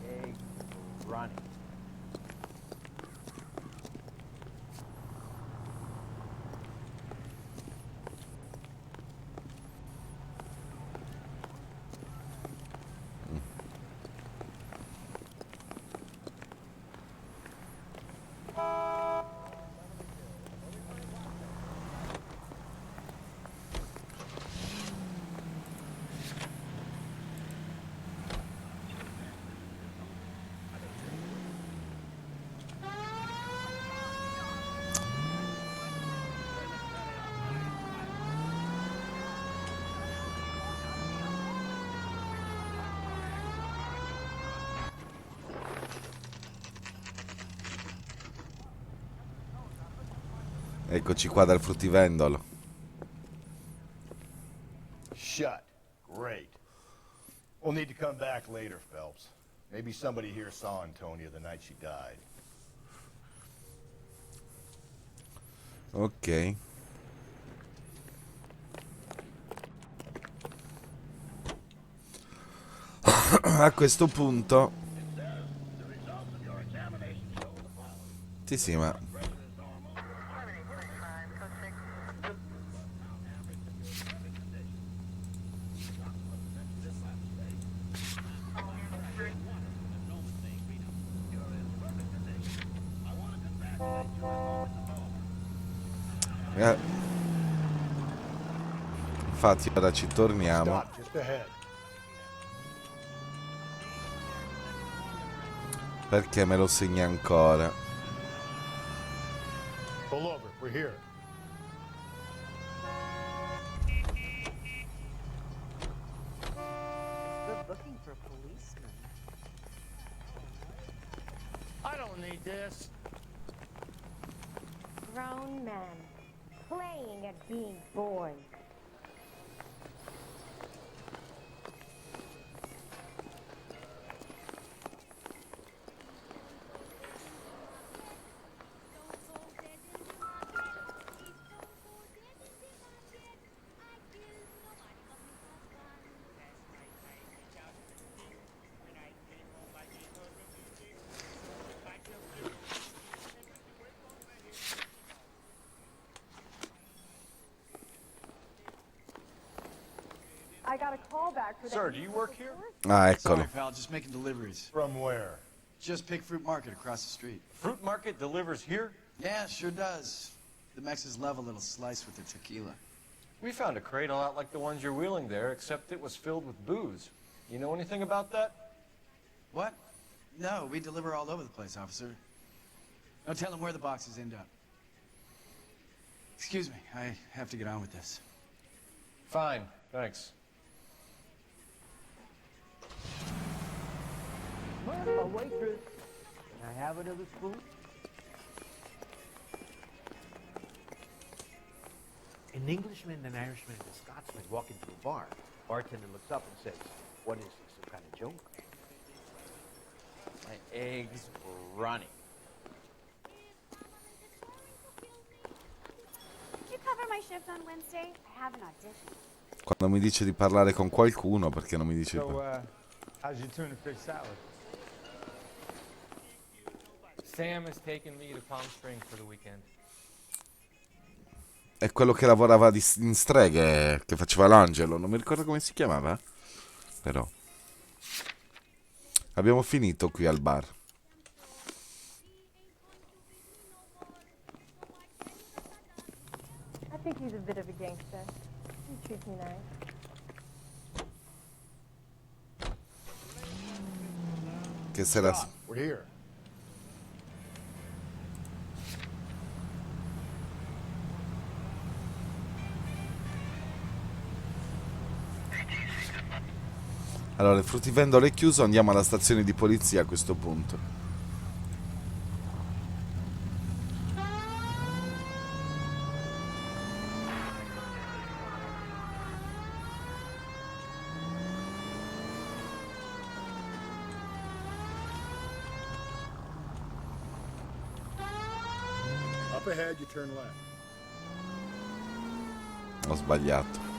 T: Okay, running.
A: Eccoci qua dal fruttivendolo.
C: Shut. Great. We'll need to come back later, Phelps. Maybe somebody here saw Antonia the night she died.
A: Ok. A questo punto... Sì, sì, ma... Infatti ora ci torniamo.
C: Stop just ahead.
A: Perché me lo segna ancora.
C: Pull over. We're here.
H: Good looking for a policeman.
U: I don't need this.
V: Grown men playing at being boys.
K: I got a call back for that.
G: Sir, do you work here?
A: Ah, eccolo.
W: Sorry, pal, just making deliveries.
C: From where?
W: Just Pig Fruit Market across the street.
G: Fruit market delivers here?
W: Yeah, sure does. The Mexes love a little slice with their tequila.
G: We found a crate a lot like the ones you're wheeling there, except it was filled with booze. You know anything about that?
W: What? No, we deliver all over the place, officer. Don't tell them where the boxes end up. Excuse me, I have to get on with this.
G: Fine, thanks.
T: A waitress. Can I have another spoon? An Englishman, an Irishman, and a Scotsman walk into a bar. Bartender looks up and says, "What is this, some kind of joke?"
L: My eggs were running.
B: Could you cover my shift on Wednesday? I have an audition.
A: Quando mi dice di parlare con qualcuno, perché non mi dice di
U: So,
A: parlare?
U: how's your tuna fish salad?
S: Sam has taken me to Palm Springs for the weekend.
A: È quello che lavorava in streghe, che faceva l'angelo, non mi ricordo come si chiamava. Però abbiamo finito qui al bar.
F: I think he's a bit of a gangster. He treats me nice.
A: Che se la...
C: We're here.
A: Allora, il fruttivendolo è chiuso, andiamo alla stazione di polizia a questo punto.
C: Up ahead, you turn left.
A: Ho sbagliato.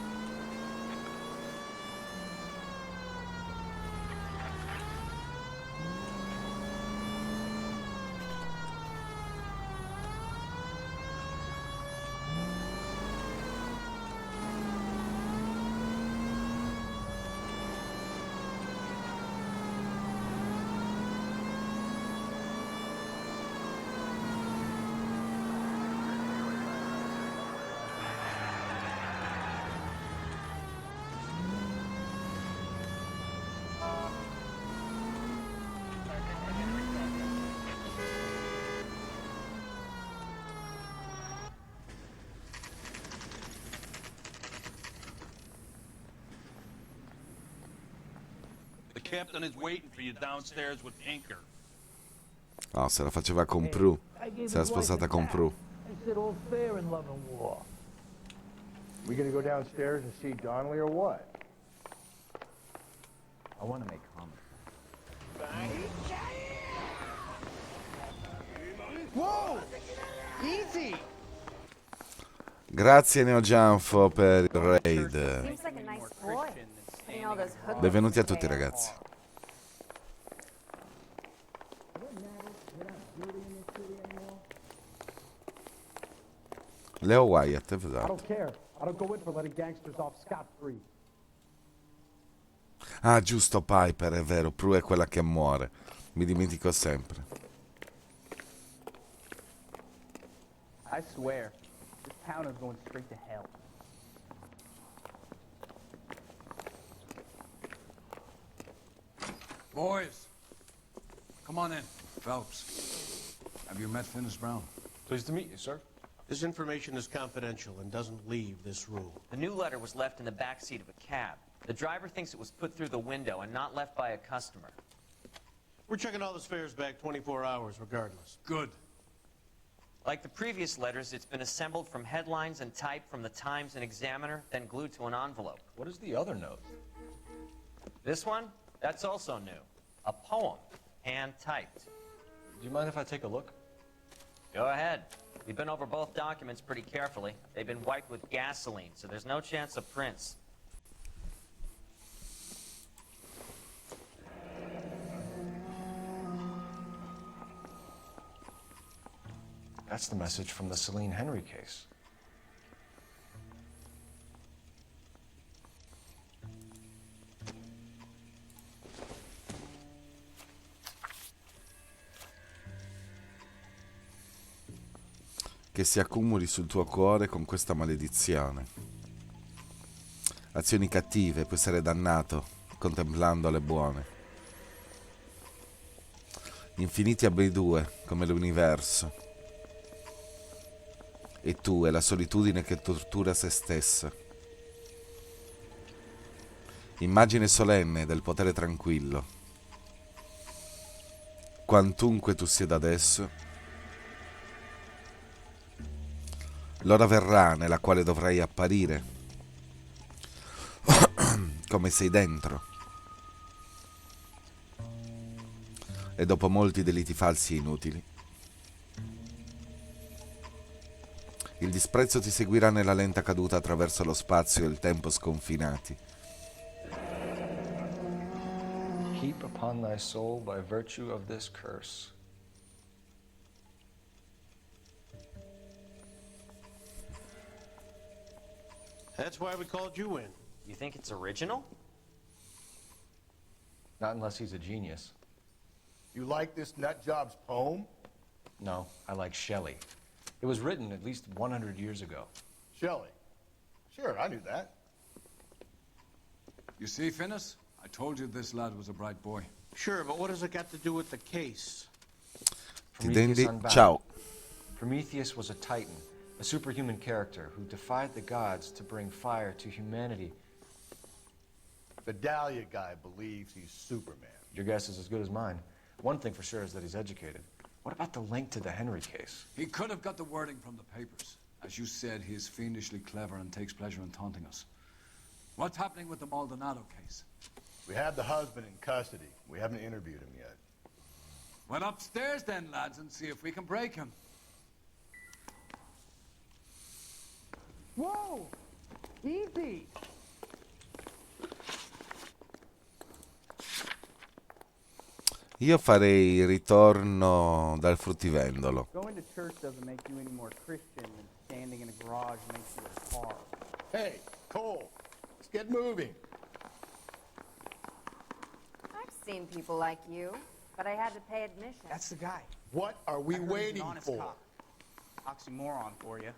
J: The captain is waiting for you downstairs with Pinker.
A: No, se la faceva con Prue. Si era sposata con Prue.
T: I said all fair in love and war.
C: We gonna go downstairs and see Donnelly or what?
D: I want to make comments.
T: Whoa! Easy!
A: Grazie Neogianfo per il raid.
B: Seems like a nice boy. Putting all those hookers
A: Benvenuti a
B: in
A: tutti
B: there.
A: ragazzi. Leo Wyatt,
U: I
A: esatto.
U: don't care. I don't go in for letting gangsters off scot-free.
A: Ah, giusto, Piper, è vero. Prue è quella che muore. Mi dimentico sempre.
D: I swear, this town is going straight to hell.
X: Boys, come on in. Phelps, have you met Finis Brown?
Y: Pleased to meet you, sir.
L: This information is confidential and doesn't leave this room.
Z: The new letter was left in the back seat of a cab. The driver thinks it was put through the window and not left by a customer.
L: We're checking all this fares back 24 hours regardless.
X: Good.
Z: Like the previous letters, it's been assembled from headlines and typed from the Times and Examiner, then glued to an envelope.
Y: What is the other note?
Z: This one? That's also new. A poem, hand-typed.
Y: Do you mind if I take a look?
Z: Go ahead. We've been over both documents pretty carefully. They've been wiped with gasoline, so there's no chance of prints.
Y: That's the message from the Celine Henry case.
A: Che si accumuli sul tuo cuore con questa maledizione. Azioni cattive, puoi essere dannato contemplando le buone. Infiniti ambedue, come l'universo. E tu è la solitudine che tortura se stessa. Immagine solenne del potere tranquillo. quantunque tu sieda adesso, l'ora verrà nella quale dovrai apparire come sei dentro. E dopo molti delitti falsi e inutili, il disprezzo ti seguirà nella lenta caduta attraverso lo spazio e il tempo sconfinati.
Y: Heap upon thy soul by virtue of this curse.
E: That's why we called you in.
Z: You think it's original?
Y: Not unless he's a genius.
C: You like this nutjob's poem?
Y: No, I like Shelley. It was written at least 100 years ago.
C: Shelley. Sure, I knew that.
X: You see, Finnis? I told you this lad was a bright boy.
E: Sure, but what does it got to do with the case?
A: Tidendi, ciao.
Y: Prometheus was a titan, a superhuman character who defied the gods to bring fire to humanity.
C: The Dahlia guy believes he's Superman.
Y: Your guess is as good as mine. One thing for sure is that he's educated. What about the link to the Henry case?
X: He could have got the wording from the papers. As you said, he is fiendishly clever and takes pleasure in taunting us. What's happening with the Maldonado case?
C: We have the husband in custody. We haven't interviewed him yet.
X: Well, upstairs then, lads, and see if we can break him.
D: Whoa! Easy!
A: Io farei il ritorno dal fruttivendolo.
D: Going to church doesn't make you any more Christian than standing in a garage makes you a car.
C: Hey, Cole, let's get moving.
B: I've seen people like you, but I had to pay admission.
D: That's the guy.
C: What are we waiting for?
D: Cop. Oxymoron for you.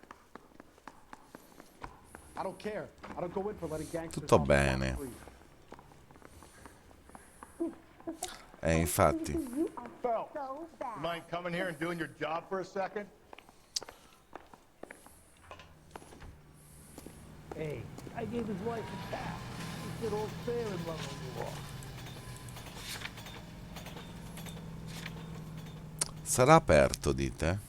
E: I don't care. I don't go in for letting gangsters
A: Tutto
E: off the
A: bene.
E: street.
A: Infatti.
C: Phelps, you mind coming here and doing your job for a second?
U: Hey, I gave his wife a bath. He said all fair in love when you walk.
A: Sarà aperto, dite?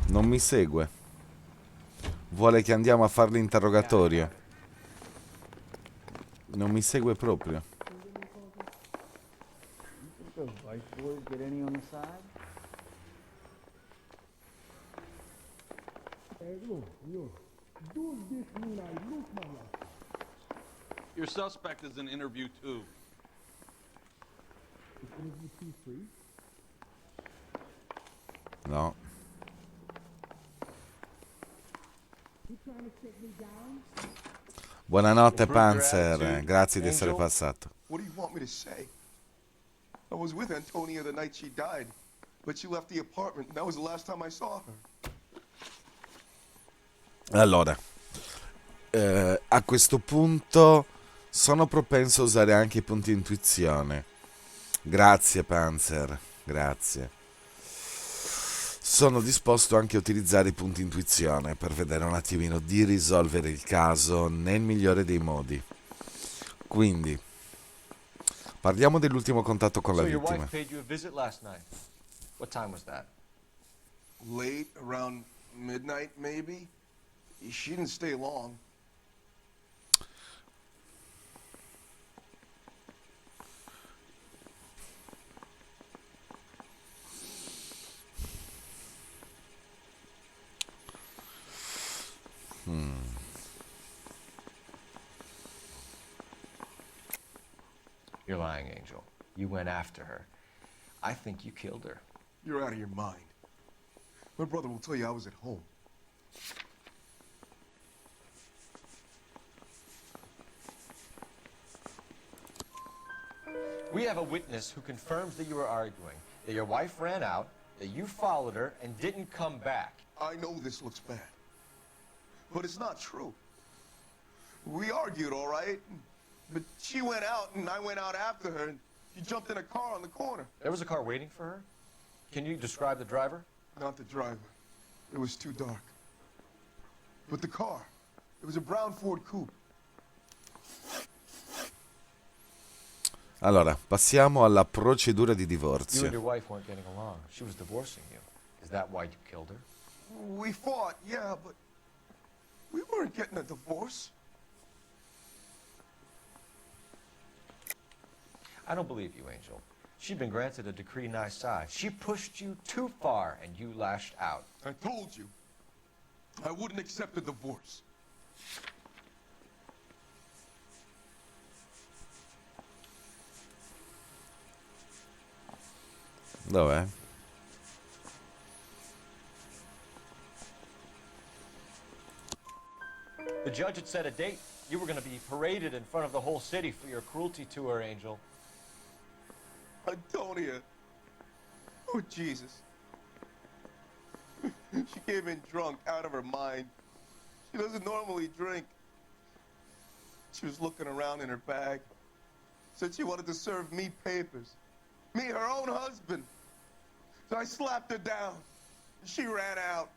A: Non mi segue. Vuole che andiamo a fare l'interrogatorio. Non mi segue proprio.
D: Those vice boys get any on the side?
J: Your suspect is in interview 2.
A: No. Buonanotte Panzer, grazie di essere passato.
I: What do you want me to say? I was with Antonia the night she died, but she left the apartment, and that was the last time I saw her.
A: Allora, a questo punto sono propenso a usare anche i punti intuizione. Grazie Panzer, grazie. Sono disposto anche a utilizzare i punti intuizione per vedere un attimino di risolvere il caso nel migliore dei modi. Quindi, parliamo dell'ultimo contatto con la
Y: So your
A: vittima.
Y: wife paid you a visit last night. What time was that?
I: Late, around midnight, maybe? She didn't stay long.
Y: You're lying, Angel. You went after her. I think you killed her.
I: You're out of your mind. My brother will tell you I was at home.
Y: We have a witness who confirms that you were arguing, that your wife ran out, that you followed her, and didn't come back.
I: I know this looks bad, but it's not true. We argued, all right? But she went out, and I went out after her, and she jumped in a car on the corner.
Y: There was a car waiting for her? Can you describe the driver?
I: Not the driver. It was too dark. But the car, it was a brown Ford Coupe.
A: Allora, passiamo alla procedura di
Y: You and
A: divorzio.
Y: your wife weren't getting along. She was divorcing you. Is that why you killed her?
I: We fought, yeah, but we weren't getting a divorce.
Y: I don't believe you, Angel. She'd been granted a decree nisi. She pushed you too far, and you lashed out.
I: I told you, I wouldn't accept a divorce.
A: Dov'è?
Y: The judge had set a date. You were going to be paraded in front of the whole city for your cruelty to her, Angel.
I: Antonia. Oh, Jesus. She came in drunk, out of her mind. She doesn't normally drink. She was looking around in her bag. Said she wanted to serve me papers. Me, her own husband. So I slapped her down. She ran out.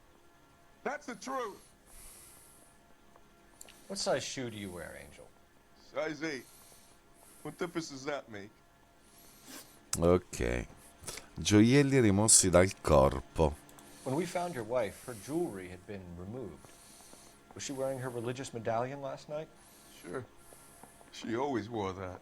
I: That's the truth.
Y: What size shoe do you wear, Angel?
I: Size 8. What difference does that make?
A: Ok. Gioielli rimossi dal corpo.
Y: When we found your wife, her jewelry had been removed. Was she wearing her religious medallion last night?
I: Sure. She always wore that.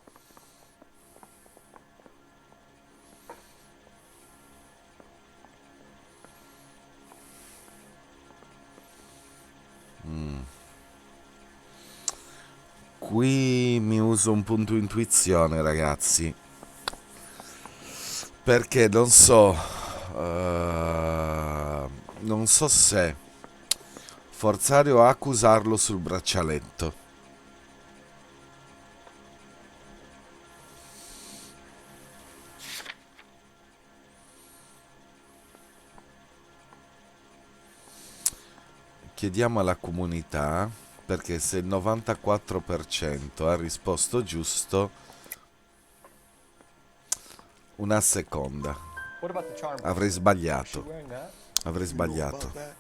A: Qui mi uso un punto intuizione, ragazzi. Perché non so se forzare o accusarlo sul braccialetto. Chiediamo alla comunità, perché se il 94% ha risposto giusto, una seconda.
Y: What about the charm?
A: Avrei
Y: Was she
A: sbagliato.
Y: wearing that?
A: Avrei
I: You know
A: sbagliato.
I: about that?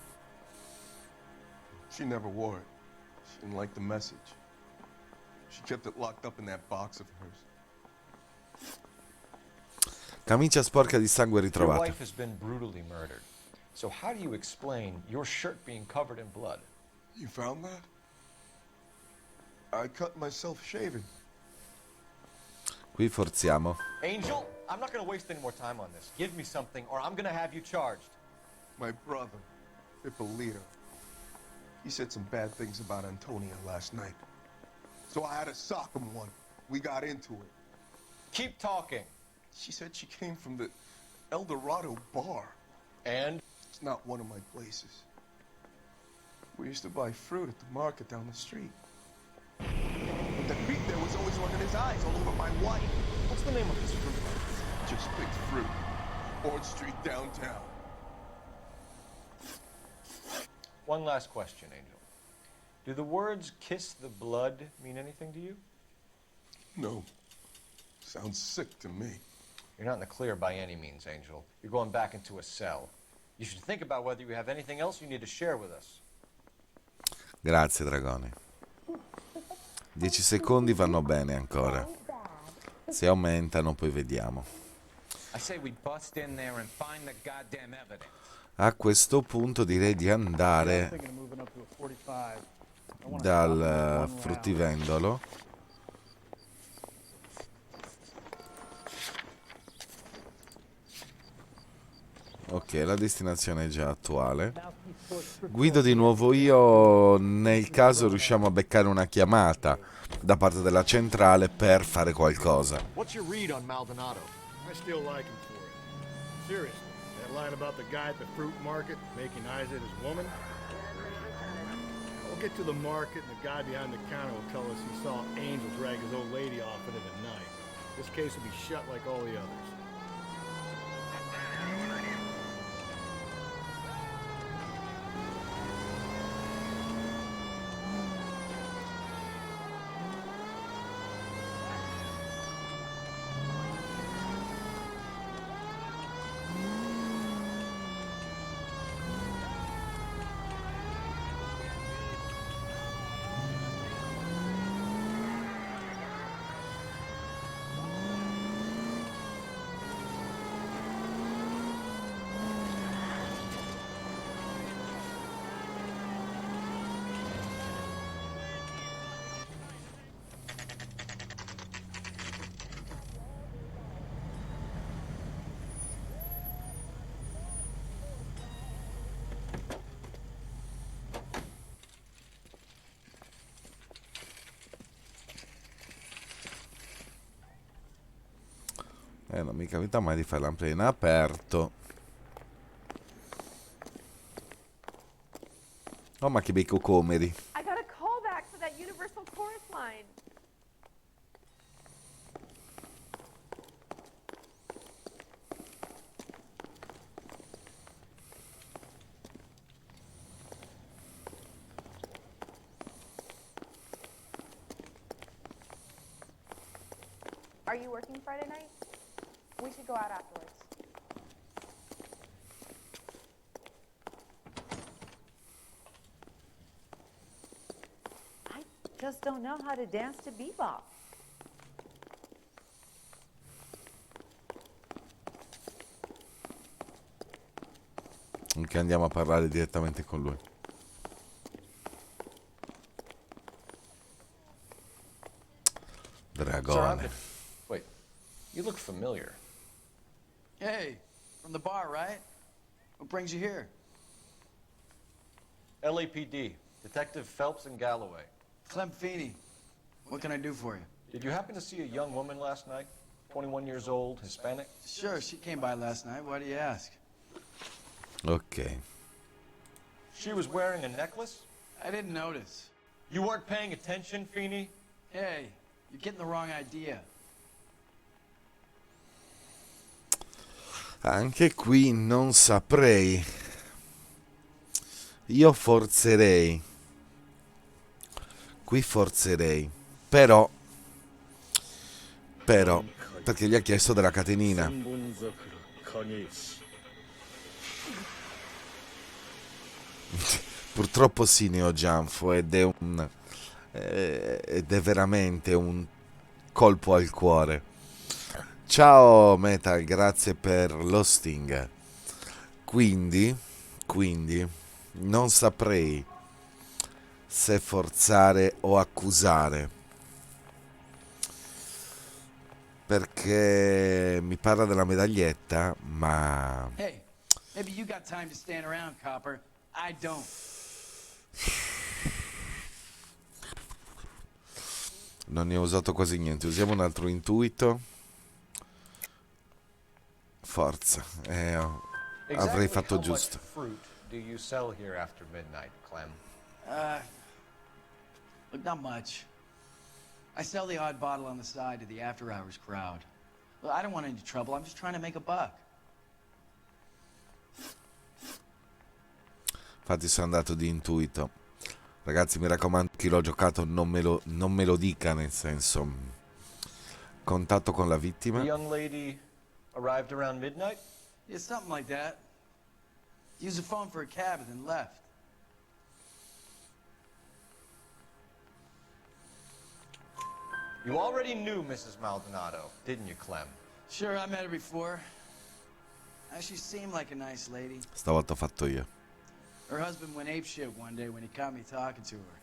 I: She never wore it. She didn't like the message. She kept it locked up in that box of hers.
A: Camicia sporca di sangue
Y: Your
A: ritrovata.
Y: wife has been brutally murdered. So how do you explain your shirt being covered in blood?
I: You found that? I cut myself shaving.
A: Qui forziamo.
Y: Angel, I'm not going to waste any more time on this. Give me something or I'm going to have you charged.
I: My brother, Ippolito, he said some bad things about Antonia last night. So I had to sock him one. We got into it.
Y: Keep talking.
I: She said she came from the El Dorado bar.
Y: And?
I: It's not one of my places. We used to buy fruit at the market down the street. But the creep there was always running his eyes all over my wife.
Y: What's the name of this fruit market?
I: Just picked fruit. Orange Street downtown.
Y: One last question, Angel. Do the words kiss the blood mean anything to you?
I: No. Sounds sick to me.
Y: You're not in the clear by any means, Angel. You're going back into a cell. You should think about whether you have anything else you need to share with us.
A: Grazie, Dragone. 10 secondi vanno bene ancora. Se aumentano poi vediamo.
M: I say we bust in there and find the goddamn evidence.
A: A questo punto direi di andare dal fruttivendolo. Ok, la destinazione è già attuale. Guido di nuovo io nel caso riusciamo a beccare una chiamata da parte della centrale per fare qualcosa.
C: What's your read on Maldonado? I still like him for it. Seriously, that line about the guy at the fruit market making eyes at his woman? We'll get to the market and the guy behind the counter will tell us he saw Angel drag his old lady off into the night. This case will be shut like all the others.
A: Non mi capita mai di fare l'amplia in aperto. Oh, ma che bei cocomeri.
F: I got a callback for that Universal Chorus line. Are you working Friday night? We should go out afterwards.
K: I just don't know how to dance to bebop.
A: Che andiamo a parlare direttamente con lui. Dragone.
Y: Wait, you look familiar.
W: Hey, from the bar, right? What brings you here?
Y: LAPD, Detective Phelps and Galloway.
W: Clem Feeney. What can I do for you?
Y: Did you happen to see a young woman last night? 21 years old, Hispanic?
W: Sure, she came by last night. Why do you ask?
A: Ok.
Y: She was wearing a necklace?
W: I didn't notice.
Y: You weren't paying attention, Feeney?
W: Hey, you're getting the wrong idea.
A: Anche qui non saprei. Io forzerei. Qui forzerei. Però, perché gli ha chiesto della catenina. Purtroppo sì, Neo Gianfo, ed è veramente un colpo al cuore. Ciao Metal, grazie per l'hosting. Quindi non saprei se forzare o accusare, perché mi parla della medaglietta, ma
W: Hey, maybe you got time to stand around, copper. I don't.
A: non ne ho usato quasi niente. Usiamo un altro intuito. Forza, avrei fatto giusto.
Y: Fruit do you sell here after midnight, Clem?
W: Look, not much. I sell the odd bottle on the side to the after-hours crowd. Well, I don't want any trouble. I'm just trying to make a buck.
A: Infatti sono andato di intuito. Ragazzi, mi raccomando, chi l'ho giocato non me lo dica, nel senso, contatto con la vittima.
Y: The young lady arrived around midnight?
W: Yeah, something like that. Used the phone for a cab and then left.
Y: You already knew Mrs. Maldonado, didn't you, Clem?
W: Sure, I met her before. She seemed like a nice lady.
A: Stavolta ho fatto io.
W: Her husband went apeshit one day when he caught me talking to her.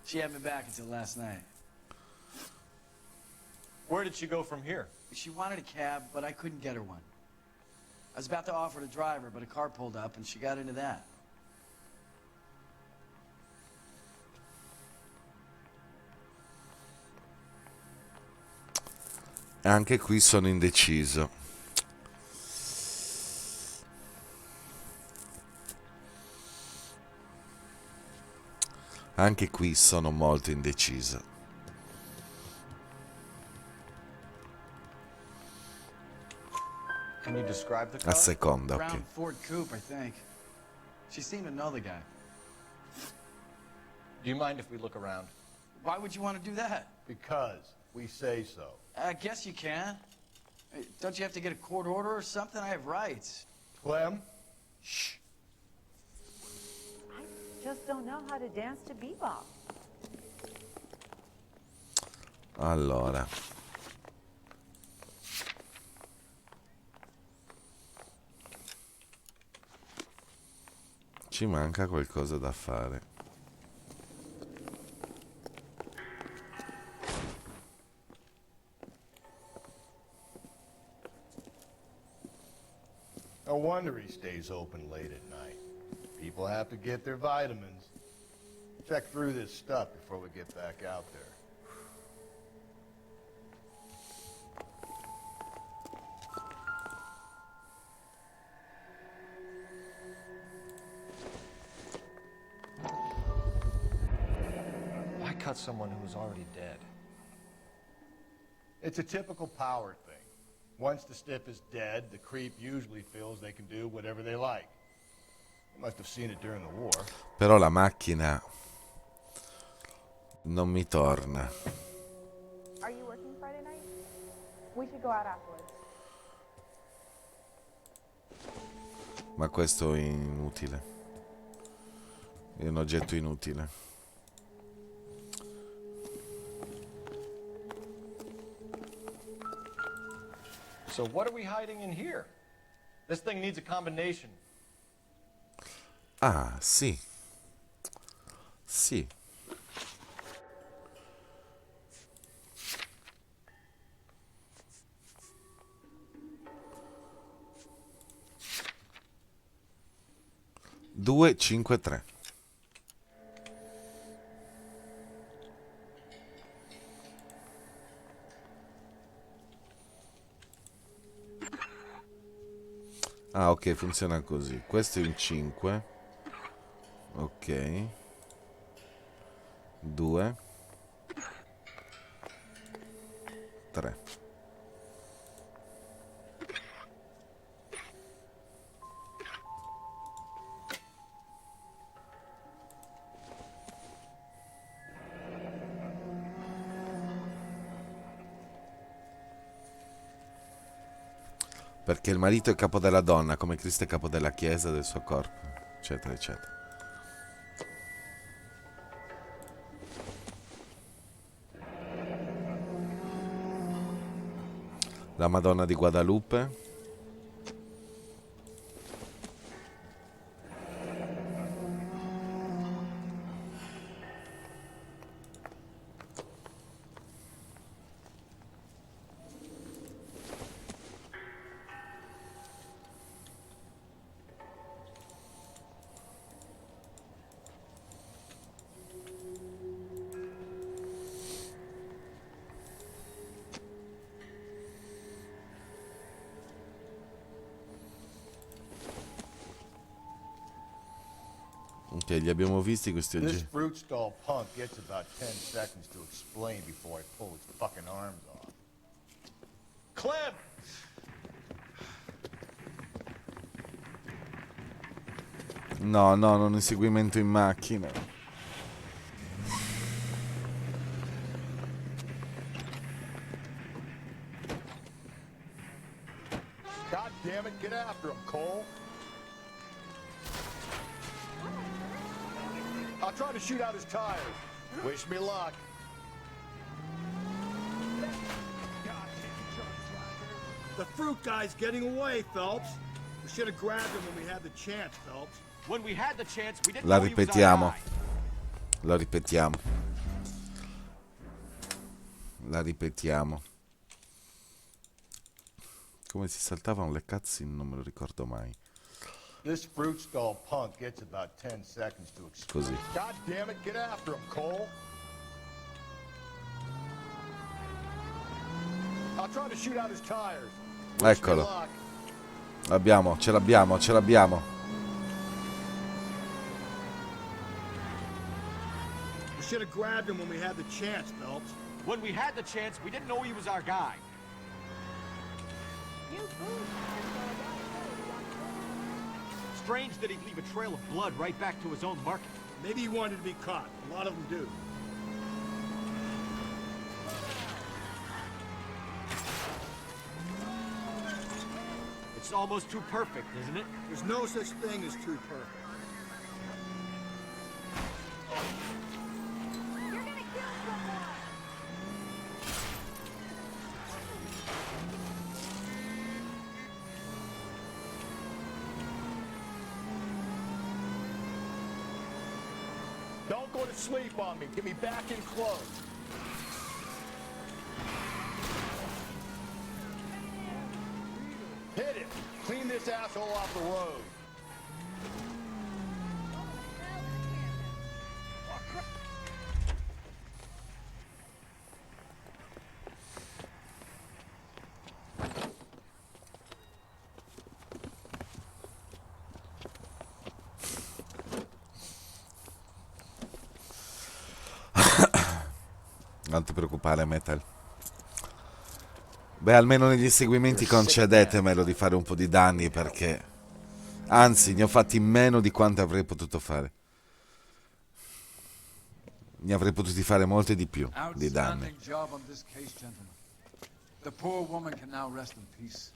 W: She had me back until last night.
Y: Where did she go from here?
W: She wanted a cab, but I couldn't get her one. I was about to offer to drive her, but a car pulled up and she got into that.
A: Anche qui sono indeciso. Anche qui sono molto indeciso.
Y: Can you describe the
A: A
Y: car?
A: seconda, ok.
W: Brown Ford Coupe, I think. She seemed to know the guy.
Y: Do you mind if we look around?
W: Why would you want to do that?
C: Because we say so.
W: I guess you can. Hey, don't you have to get a court order or something? I have rights.
C: Clem? Shh.
K: I just don't know how to dance to bebop.
A: Allora. Ci manca qualcosa da fare.
C: No wonder he stays open late at night. People have to get their vitamins. Check through this stuff before we get back out there.
Y: Why cut someone who was already dead?
C: It's a typical power thing. Once the stiff is dead, the creep usually feels they can do whatever they like. You must have seen it during the war.
A: Però la macchina non mi torna.
F: Are you working Friday night? We should go out afterwards.
A: Ma questo è inutile. È un oggetto inutile.
G: So what are we hiding in here? This thing needs a combination.
A: Ah, sì. Sì. Due, cinque, tre. Ah, ok, funziona così. Questo è un 5. Ok. 2. 3. Perché il marito è capo della donna, come Cristo è capo della chiesa, del suo corpo, eccetera, eccetera. La Madonna di Guadalupe. Ok, li abbiamo visti questi
C: This
A: oggetti.
C: fruit stall punk gets about 10 seconds to explain before I pull his fucking arms off.
G: Clem!
A: No, no, non inseguimento in macchina.
C: God damn it, get after him, Cole. I'll try to shoot out his tires. Wish me luck.
H: The fruit guy's getting away, Phelps. We should have grabbed him when we had the chance, Phelps.
G: When we had the chance, we didn't
A: La
G: know he was our
A: ripetiamo.
G: guy.
A: La ripetiamo. La ripetiamo. Come si saltavano le cutscene non me lo ricordo mai.
C: This fruit stall punk gets about 10 seconds to explain.
A: Così.
C: God damn it, get after him, Cole. I'll try to shoot out his tires. Wish me
A: Eccolo.
C: luck.
A: L'abbiamo, ce l'abbiamo, ce l'abbiamo.
H: We should have grabbed him when we had the chance, Phelps.
G: When we had the chance, we didn't know he was our guy.
F: You
G: Strange that he'd leave a trail of blood right back to his own market.
H: Maybe he wanted to be caught. A lot of them do.
G: It's almost too perfect, isn't it?
H: There's no such thing as too perfect.
B: You're gonna kill someone!
C: Don't go to sleep on me. Get me back in close. Hit it. Clean this asshole off the road.
A: Non ti preoccupare, Metal. Beh, almeno negli inseguimenti concedetemelo di fare un po' di danni, perché anzi, ne ho fatti meno di quanto avrei potuto fare. Ne avrei potuti fare molti di più di danni.
X: Outstanding job on this case, gentlemen. The poor woman can now rest in peace.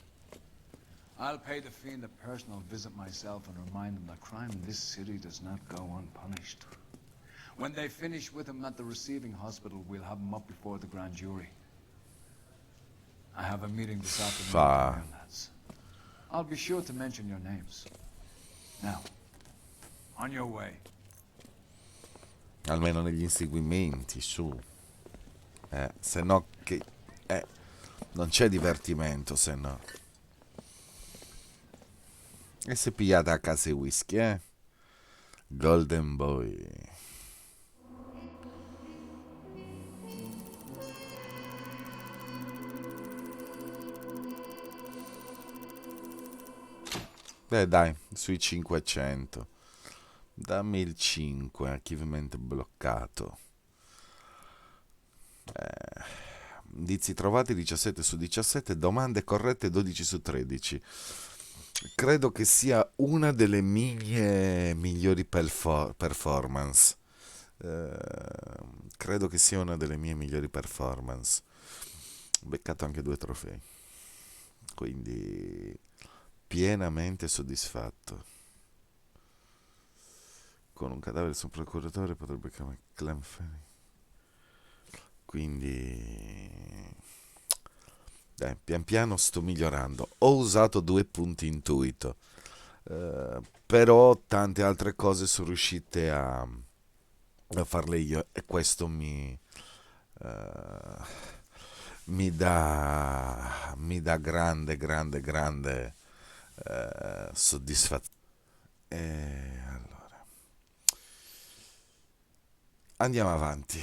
X: I'll pay the fiend a personal visit myself and remind him that crime in this city does not go unpunished. When they finish with him at the receiving hospital, we'll have him up before the grand jury. I have a meeting this afternoon, lads. I'll be sure to mention your names. Now, on your way.
A: Almeno negli inseguimenti, su. Se no che... non c'è divertimento, se no. E se pigliate a casa i whisky, Golden Boy. Beh, dai, sui 500. Dammi il 5, archivamento bloccato. Indizi trovati 17 su 17, domande corrette 12 su 13. Credo che sia una delle mie migliori performance. Credo che sia una delle mie migliori performance. Ho beccato anche 2 trofei. Quindi pienamente soddisfatto. Con un cadavere sul procuratore potrebbe chiamare Clem Fanning. Quindi dai, pian piano sto migliorando. Ho usato 2 punti intuito, però tante altre cose sono riuscite a farle io, e questo mi dà grande soddisfazione. Allora andiamo avanti.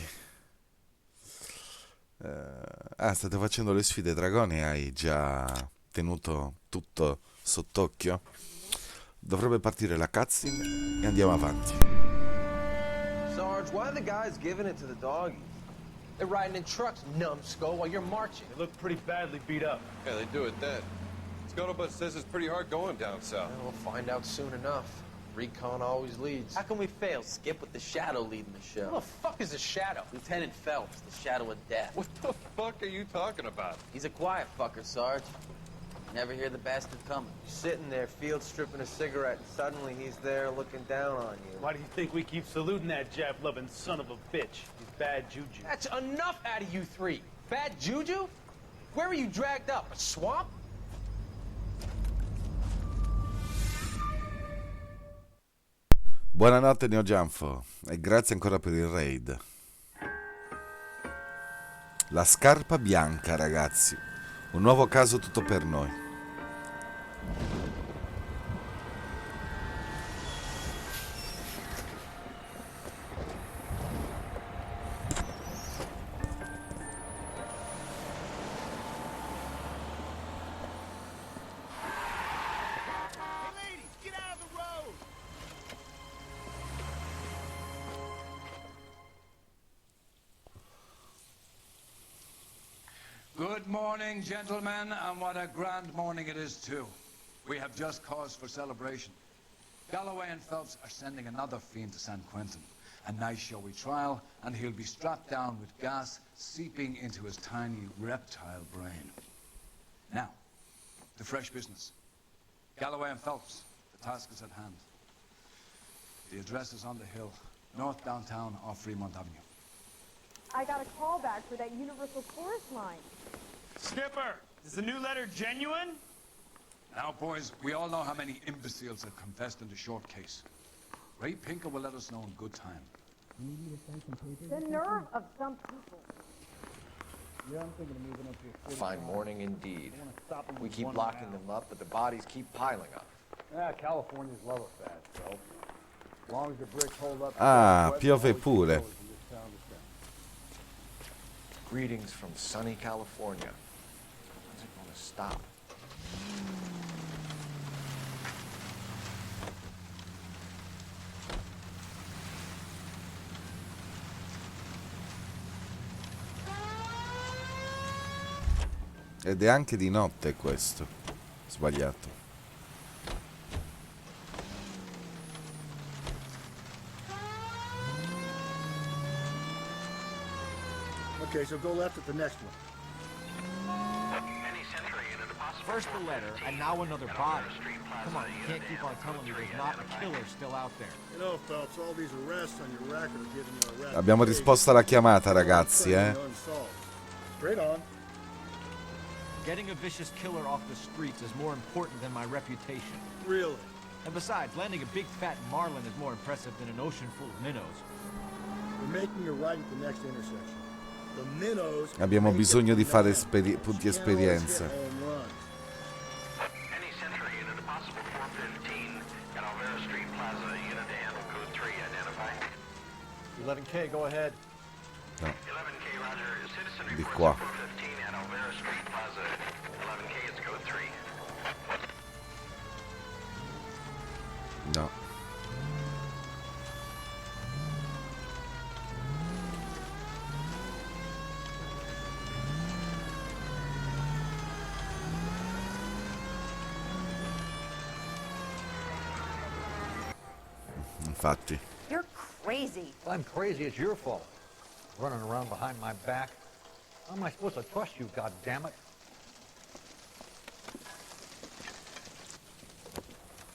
A: State facendo le sfide dragoni, hai già tenuto tutto sott'occhio? Dovrebbe partire la cutscene e andiamo avanti.
L: Sarge, why are the guys giving it to the doggies? They're riding in trucks, numbskull, while you're marching.
J: They look pretty badly beat up.
N: Yeah, they do at that. Scuttlebutt says it's pretty hard going down south.
L: We'll find out soon enough. Recon always leads. How can we fail, Skip, with the Shadow leading the show? Who the fuck is the Shadow? Lieutenant Phelps, the Shadow of Death.
N: What the fuck are you talking about?
L: He's a quiet fucker, Sarge. Never hear the bastard coming. You're sitting there, field stripping a cigarette, and suddenly he's there looking down on you.
J: Why do you think we keep saluting that Jap-loving son of a bitch? He's bad juju.
L: That's enough out of you three. Bad juju? Where were you dragged up? A swamp?
A: Buonanotte Neo Gianfo e grazie ancora per il raid. La scarpa bianca, ragazzi. Un nuovo caso tutto per noi.
X: Good morning, gentlemen, and what a grand morning it is, too. We have just cause for celebration. Galloway and Phelps are sending another fiend to San Quentin. A nice showy trial, and he'll be strapped down with gas seeping into his tiny reptile brain. Now, to fresh business. Galloway and Phelps, the task is at hand. The address is on the hill, north downtown off Fremont Avenue.
F: I got a call back for that Universal Chorus line.
J: Skipper, is the new letter genuine?
X: Now, boys, we all know how many imbeciles have confessed in the short case. Ray Pinker will let us know in good time.
F: The nerve of some people.
E: Yeah, I'm thinking of moving up to
Y: A fine morning indeed. We keep locking them up, but the bodies keep piling up.
E: Yeah, California's low of that, so. As long as the bricks hold up.
A: Ah, piove pure.
Y: Greetings from sunny California. When's it gonna stop?
A: Ed è anche di notte questo. Sbagliato.
H: Okay, so go left at the next one.
M: First the letter, and now another body. Come on, you can't keep on telling me there's not a killer still out there.
H: You know, Phelps, all these arrests on your record are giving you a rap.
A: Abbiamo risposto alla chiamata, ragazzi, eh.
H: Straight on.
M: Getting a vicious killer off the streets is more important than my reputation.
H: Really?
M: And besides, landing a big fat marlin is more impressive than an ocean full of minnows.
H: We're making a right at the next intersection. The minnows.
A: Abbiamo bisogno di fare punti esperienza.
O: Any Century unit, a possible 415 at Alvera Street Plaza, unit to handle code 3, identify.
G: 11K, go ahead.
A: No.
O: 11K, roger. Citizen
A: Di
O: reports
A: qua.
O: 415 at Alvera Street Plaza. 11K, it's code 3.
A: No. Infatti.
B: You're crazy.
U: I'm crazy. It's your fault. Running around behind my back. How am I supposed to trust you, goddammit?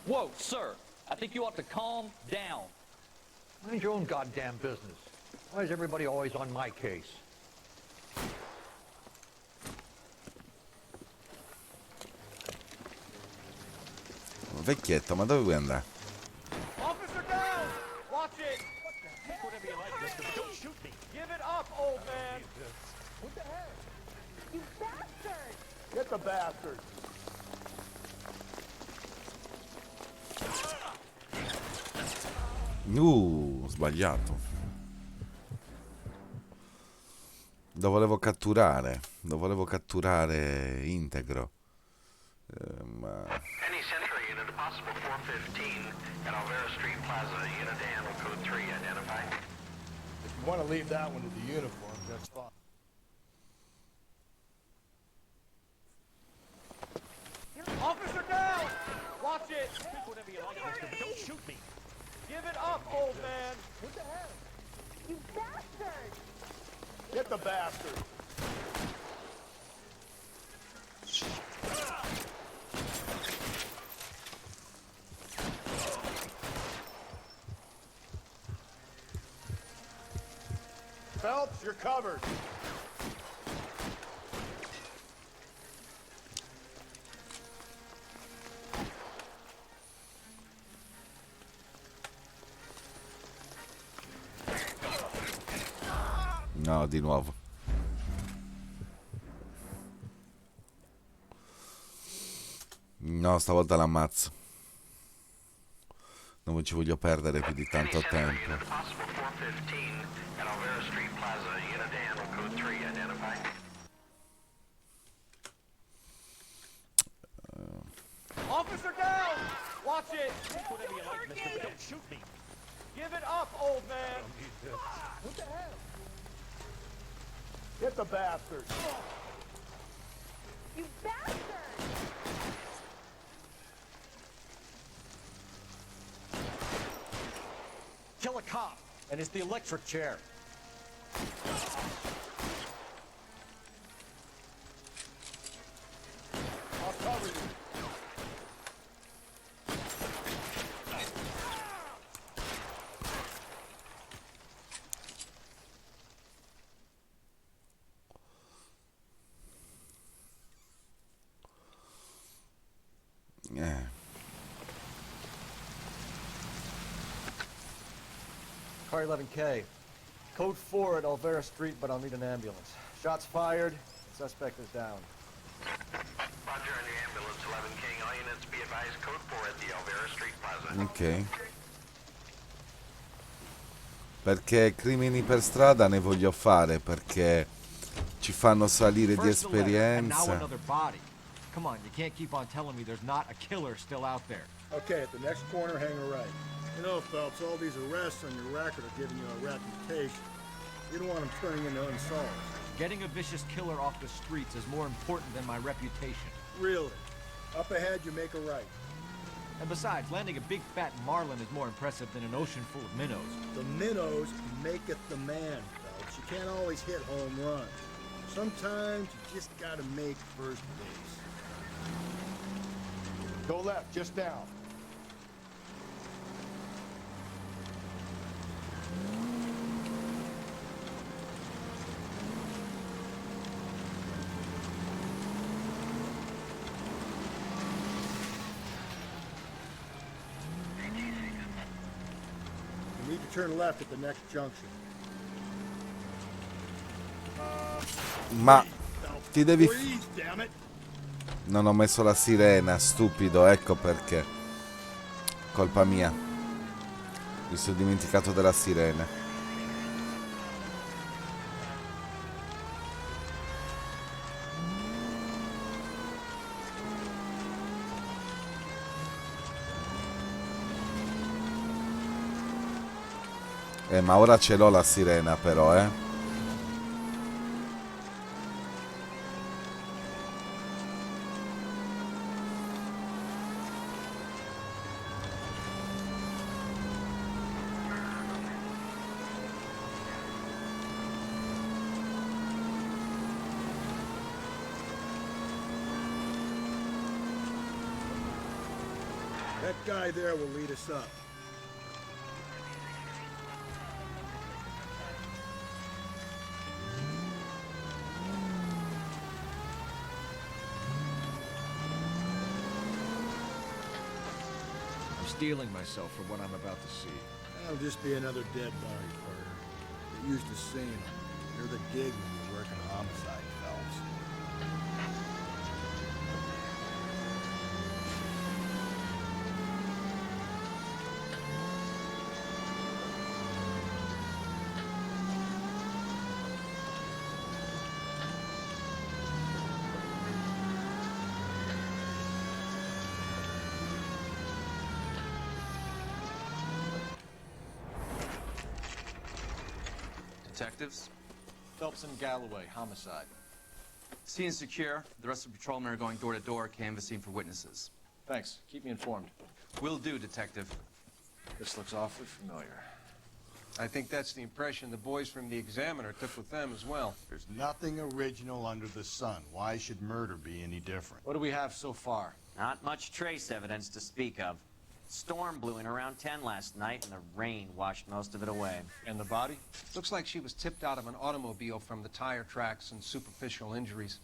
P: Whoa, sir. I think you ought to calm down.
U: Mind your own goddamn business. Why is everybody always on my case?
A: Vecchietto, ma dove vuoi andare?
J: Officer down! Watch it! What the heck? Whatever you like, mister, but don't shoot me. Give it up, old man!
H: What the heck?
F: You bastard!
H: Get the bastard.
A: Sbagliato. Lo volevo catturare integro. Ma
O: Any Century unit, a possible 415 at Alvera Street Plaza, unit to handle code 3, identify.
C: If you want to leave that one to the uniform, that's fine.
J: Officer down! Watch it! Think whatever you like, mister, but don't shoot me. Give it up, old man!
H: What the heck?
F: You bastard!
H: Get the bastard. Phelps, you're covered.
A: no, di nuovo. No, stavolta l'ammazzo. Non ci voglio perdere più di tanto tempo.
J: Officer down! Watch it! Think whatever you like, mister, but don't shoot me. Give it up, old man!
H: What the hell? Get the bastard.
F: You bastard!
M: Kill a cop, and it's the electric chair.
H: I'll cover you.
M: Car 11K. Code 4 at Olvera Street, but I'll need an ambulance. Shots fired. Suspect is down.
O: Roger on the ambulance, 11K. All units be advised, code 4 at the Olvera Street Plaza.
A: Ok. Perché crimini per strada ne voglio fare, perché ci fanno salire di
M: First the letter, and now
A: esperienza.
M: another body. Come on, you can't keep on telling me there's not a killer still out there.
H: Okay, at the next corner, hang a right. You know, Phelps, all these arrests on your record are giving you a reputation. You don't want them turning into unsolved.
M: Getting a vicious killer off the streets is more important than my reputation.
H: Really? Up ahead, you make a right.
M: And besides, landing a big fat marlin is more impressive than an ocean full of minnows.
H: The minnows maketh the man, Phelps. You can't always hit home runs. Sometimes you just gotta make first base. Go left, just down. You need to turn left at the next junction.
A: Ma ti devi...
H: Freeze, damn it!
A: Non ho messo la sirena, stupido, ecco perché. Colpa mia. Mi sono dimenticato della sirena. Ma ora ce l'ho la sirena però,
H: That guy there will lead us up.
M: I'm steeling myself for what I'm about to see.
H: That'll just be another dead body, Carter. Get used to seeing them. You're the gig when you're working homicide, Phelps.
Q: Detectives?
J: Phelps and Galloway, homicide.
Q: Scene secure. The rest of the patrolmen are going door to door, canvassing for witnesses.
J: Thanks. Keep me informed.
Q: Will do, Detective.
J: This looks awfully familiar.
N: I think that's the impression the boys from the Examiner took with them as well.
H: There's nothing original under the sun. Why should murder be any different?
J: What do we have so far?
R: Not much trace evidence to speak of. Storm blew in around 10 last night, and the rain washed most of it away.
J: And the body?
N: Looks like she was tipped out of an automobile from the tire tracks and superficial injuries.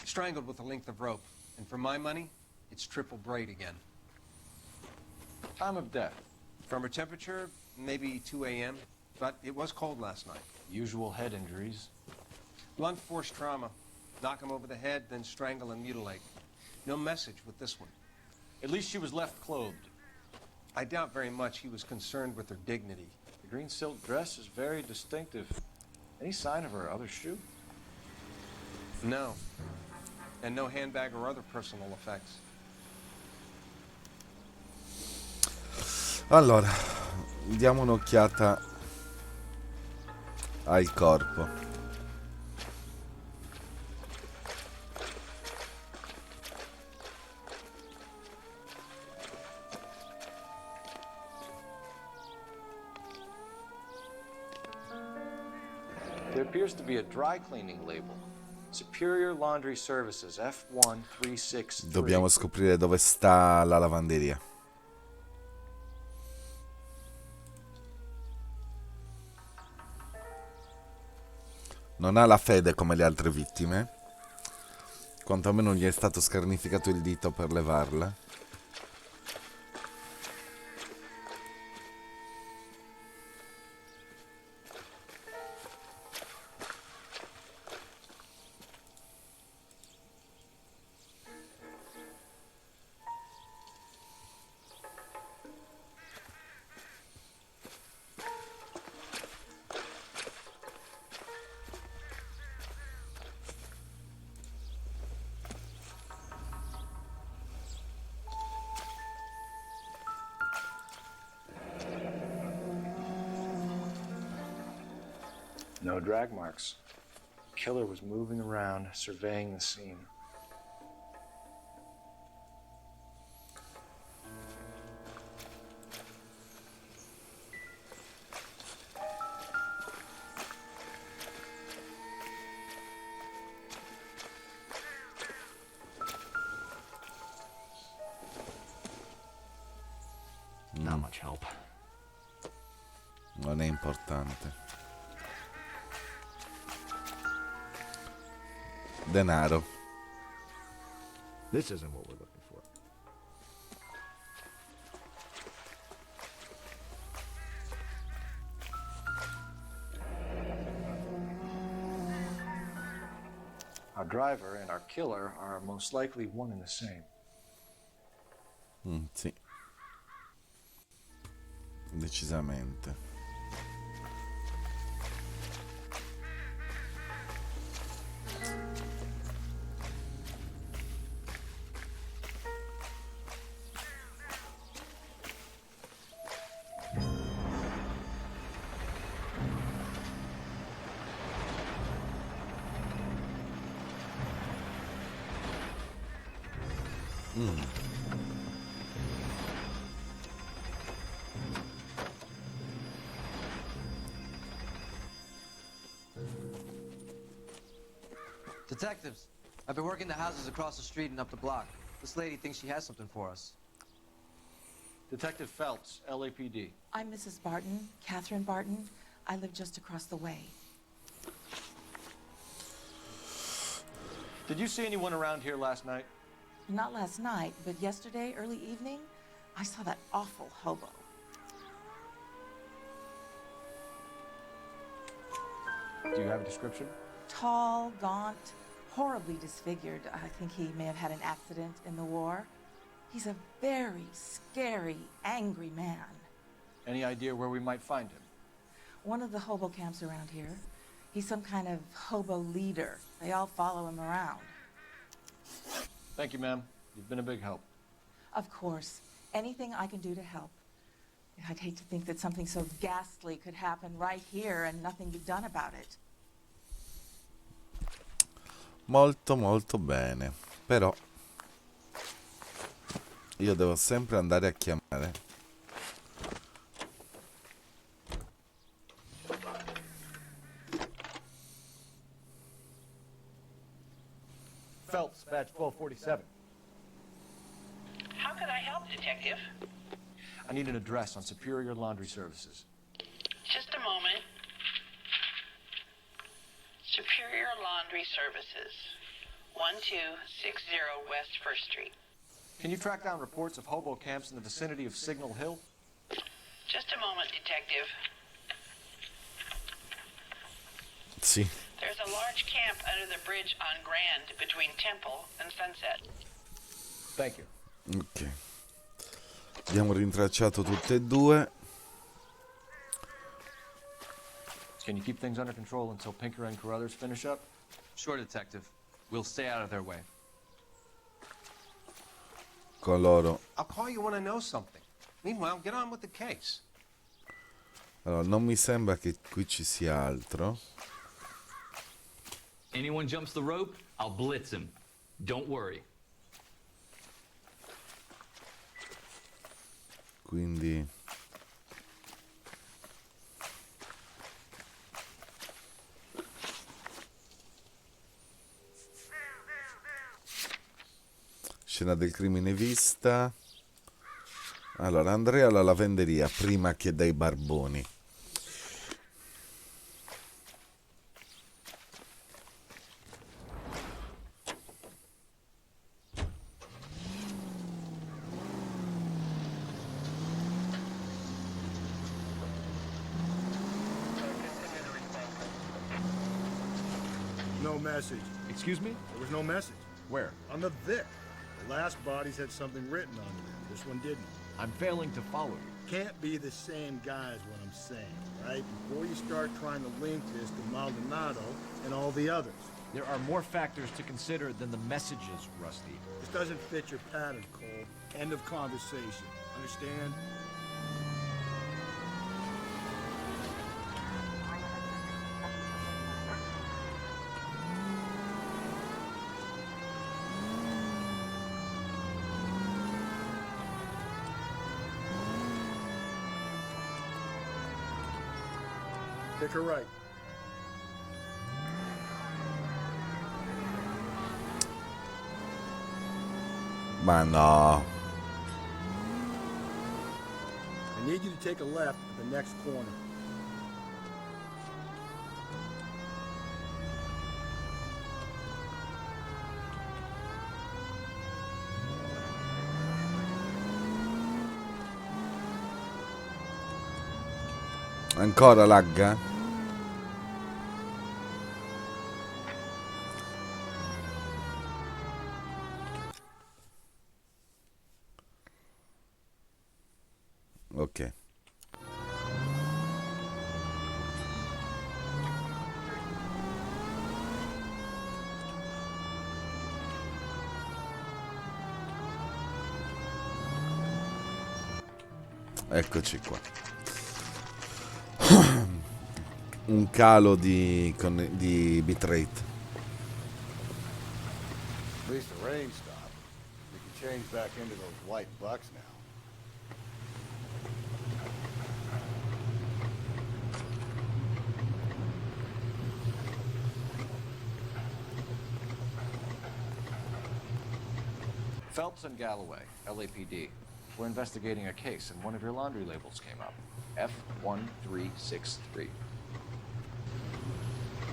N: Strangled with a length of rope. And for my money, it's triple braid again.
J: Time of death?
N: From her temperature, maybe 2 a.m., but it was cold last night.
J: Usual head injuries.
N: Blunt force trauma. Knock him over the head, then strangle and mutilate. No message with this one.
J: At least she was left clothed.
N: I doubt very much he was concerned with her dignity.
J: The green silk dress is very distinctive. Any sign of her other shoe?
N: No. And no handbag or other personal effects.
A: Allora, diamo un'occhiata al corpo.
Y: There appears to be a dry cleaning label. Superior Laundry Services, F1363.
A: Dobbiamo scoprire dove sta la lavanderia. Non ha la fede come le altre vittime. Quantomeno gli è stato scarnificato il dito per levarla.
Y: No drag marks. Killer was moving around, surveying the scene.
P: Not much help.
A: Non è importante. Denaro.
G: This isn't what we're looking for.
Y: Our driver and our killer are most likely one and the same.
A: Sì. Decisamente.
D: Detectives, I've been working the houses across the street and up the block. This lady thinks she has something for us.
Y: Detective Phelps, LAPD.
K: I'm Mrs. Barton, Catherine Barton. I live just across the way.
Y: Did you see anyone around here last night?
K: Not last night, but yesterday, early evening, I saw that awful hobo.
Y: Do you have a description?
K: Tall, gaunt, horribly disfigured. I think he may have had an accident in the war. He's a very scary, angry man.
Y: Any idea where we might find him?
K: One of the hobo camps around here. He's some kind of hobo leader. They all follow him around.
Y: Thank you, ma'am. You've been a big help.
K: Of course. Anything I can do to help. I'd hate to think that something so ghastly could happen right here and nothing be done about it.
A: Molto molto bene. Però io devo sempre andare a chiamare.
M: Phelps, badge 1247.
I: How can I help, Detective?
Y: I need an address on Superior Laundry Services.
I: Just a moment. Superior Laundry Services, 1260 West 1st Street.
Y: Can you track down reports of hobo camps in the vicinity of Signal Hill?
I: Just a moment, Detective.
A: Sì.
I: There's a large camp under the bridge on Grand between Temple and Sunset.
Y: Thank you.
A: Ok. Abbiamo rintracciato tutte e due.
Y: Can you keep things under control until Pinker and Carruthers finish up?
Q: Sure, Detective. We'll stay out of their way.
A: Con loro.
N: I'll call you when I know something. Meanwhile, get on with the case.
A: Allora, non mi sembra che qui ci sia altro.
P: Anyone jumps the rope, I'll blitz him. Don't worry.
A: Quindi Scena del crimine vista. Allora, andrei alla lavanderia prima che dai barboni.
H: No message.
G: Excuse me?
H: There was no message.
G: Where?
H: On the Vic. The last bodies had something written on them. This one didn't.
G: I'm failing to follow you.
H: Can't be the same guy is what I'm saying, right? Before you start trying to link this to Maldonado and all the others.
G: There are more factors to consider than the messages, Rusty.
H: This doesn't fit your pattern, Cole. End of conversation. Understand? Pick her right.
A: Ma no.
H: I need you to take a left at the next corner.
A: Ancora lagga? Ok. Eccoci qua. Un calo di bitrate.
C: At least the rain stopped. We can change back into those white bucks now.
Y: Phelps and Galloway, LAPD. We're investigating a case, and one of your laundry labels came up. F1363.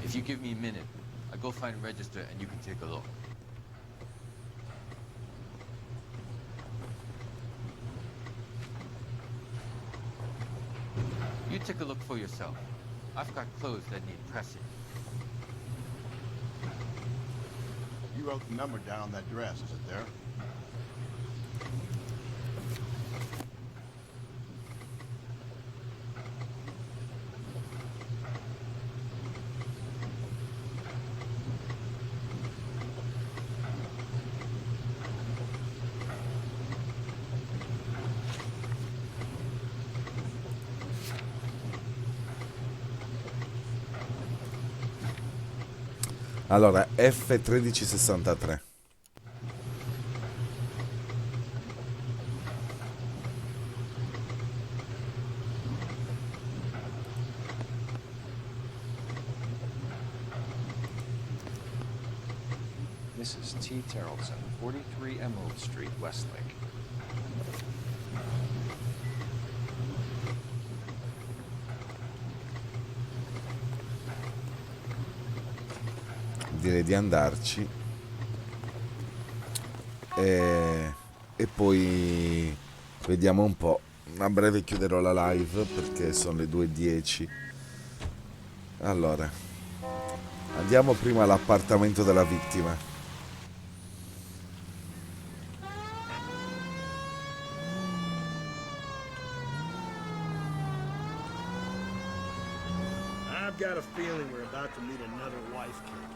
Q: If you give me a minute, I'll go find a register and you can take a look. You take a look for yourself. I've got clothes that need pressing.
C: You wrote the number down on that dress, is it there?
A: Allora, F1363.
Y: Mrs. T. Terrellson, 43 Emerald Street, Westlake.
A: Direi di andarci e poi vediamo un po'. A breve chiuderò la live perché sono le 2:10. Allora, andiamo prima all'appartamento della vittima.
H: I've got a feeling we're about to meet another wife killer.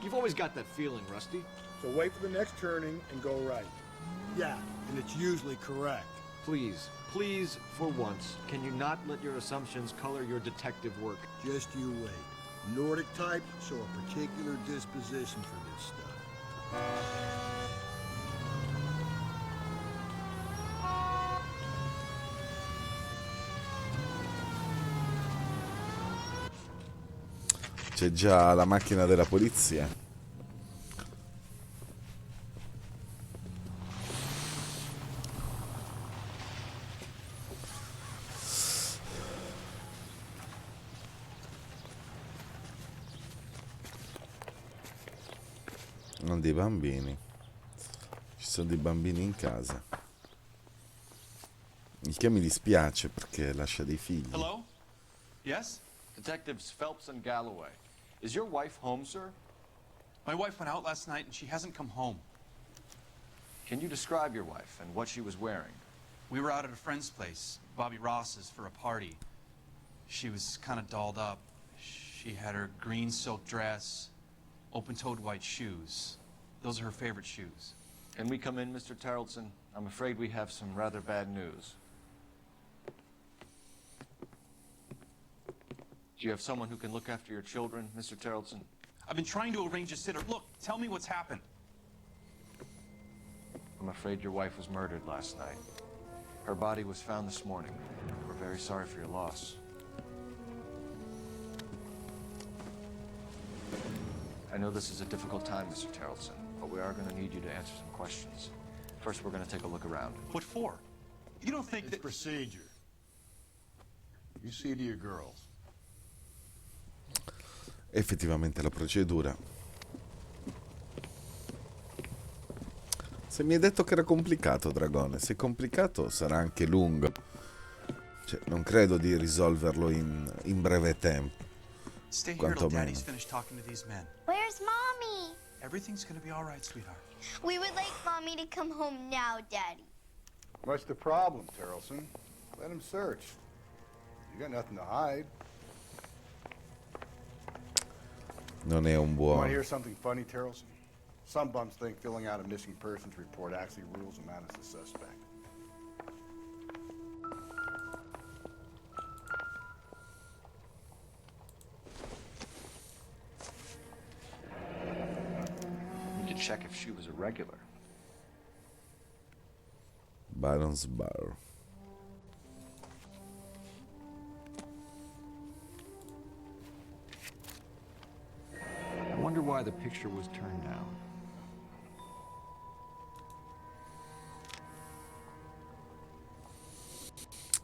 G: You've always got that feeling, Rusty.
H: So wait for the next turning and go right. Yeah, and it's usually correct.
G: Please, please, for once, can you not let your assumptions color your detective work?
H: Just you wait. Nordic type show a particular disposition for this stuff.
A: C'è già la macchina della polizia. dei bambini. Ci sono dei bambini in casa. Il che mi dispiace perché lascia dei figli.
G: Hello? Yes?
M: Detectives Phelps and Galloway. Is your wife home, sir?
G: My wife went out last night and she hasn't come home.
M: Can you describe your wife and what she was wearing?
G: We were out at a friend's place, Bobby Ross's, for a party. She was kind of dolled up. She had her green silk dress, open-toed white shoes. Those are her favorite shoes.
M: Can we come in, Mr. Tarleton? I'm afraid we have some rather bad news. Do you have someone who can look after your children, Mr. Tarleton?
G: I've been trying to arrange a sitter. Look, tell me what's happened.
M: I'm afraid your wife was murdered last night. Her body was found this morning. We're very sorry for your loss. I know this is a difficult time, Mr. Tarleton, but we are going to need you to answer some questions. First, we're going to take a look around.
G: What for? You don't think
C: It's
G: that...
C: procedure. You see to your girls.
A: Effettivamente la procedura. Se mi hai detto che era complicato, Dragone, se è complicato sarà anche lungo. Cioè, non credo di risolverlo in breve tempo.
G: Stay here till
A: Quantomeno.
G: Daddy's finished talking to these men.
B: Where's Mommy?
G: Everything's gonna be all right, sweetheart.
B: We would like Mommy to come home now, Daddy.
E: What's the problem, Tarleton? Let him search. You got nothing to hide.
A: Non è un
E: Want to
A: buon.
E: hear something funny, Tarleton? Some bums think filling out a missing persons report actually rules them out as a suspect.
M: We need to check if she was a regular.
A: Baron's Bar.
U: I wonder why the picture was turned down.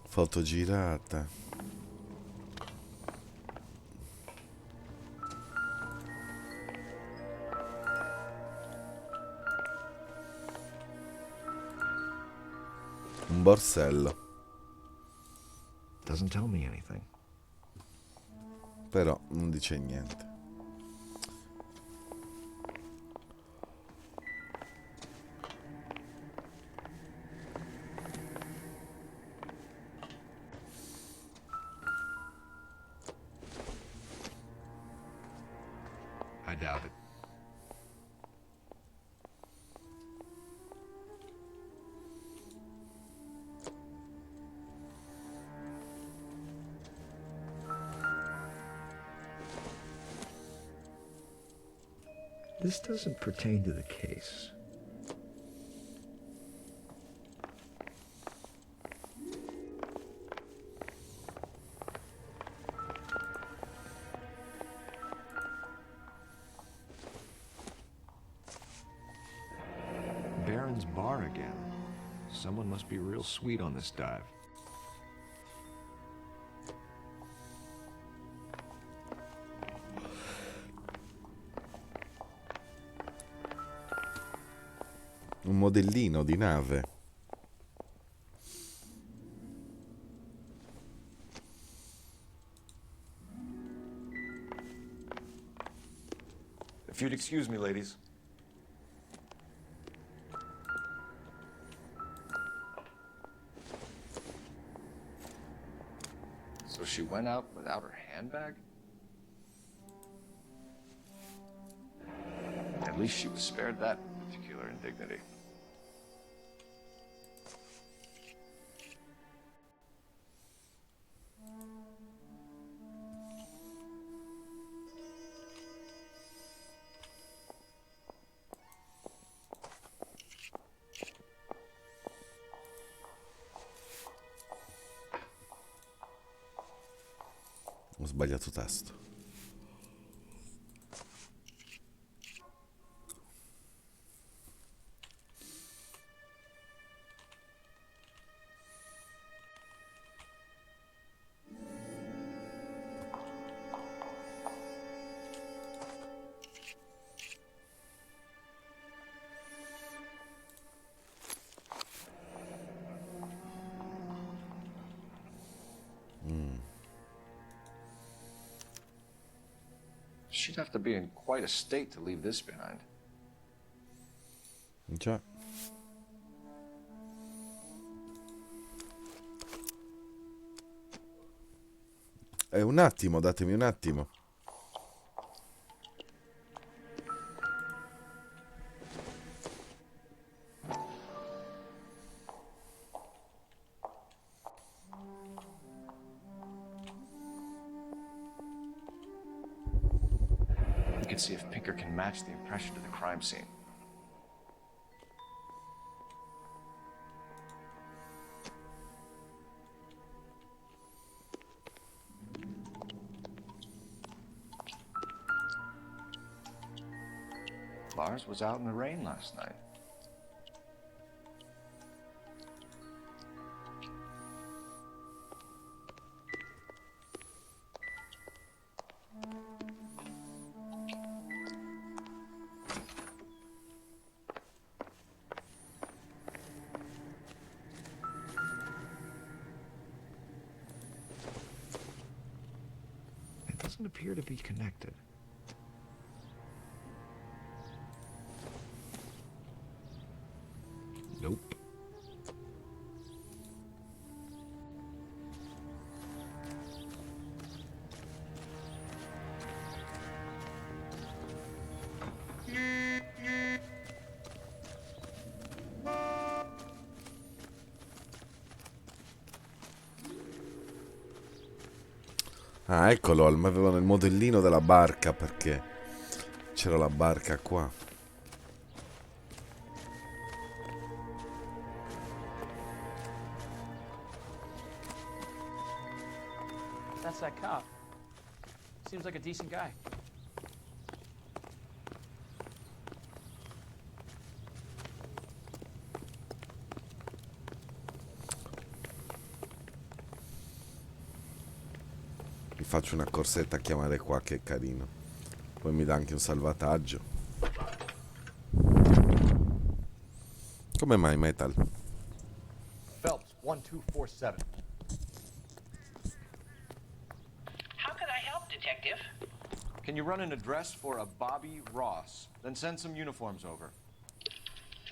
A: Foto girata. Un borsello.
U: Doesn't tell me anything.
A: Però non dice niente.
U: I doubt it. This doesn't pertain to the case. Baron's Bar again. Someone must be real sweet on this dive.
A: Un modellino di nave.
M: If you'd excuse me, ladies. So she went out without her handbag? At least she was spared that particular indignity.
A: Ho sbagliato tasto.
Y: she'd have to be in quite a state to leave this behind.
A: Già. Un attimo, datemi un attimo.
Y: We can see if Pinker can match the impression to the crime scene. Lars was out in the rain last night. It doesn't appear to be connected. Nope.
A: Ah, eccolo, avevano il modellino della barca perché c'era la barca qua.
J: That's that cop. Seems like a decent guy.
A: Mi faccio una corsetta a chiamare qua che è carino. Poi mi dà anche un salvataggio. Come mai Metal?
M: Phelps, 1247.
I: How could I help, Detective?
M: Can you run an address for a Bobby Ross? Then send some uniforms over.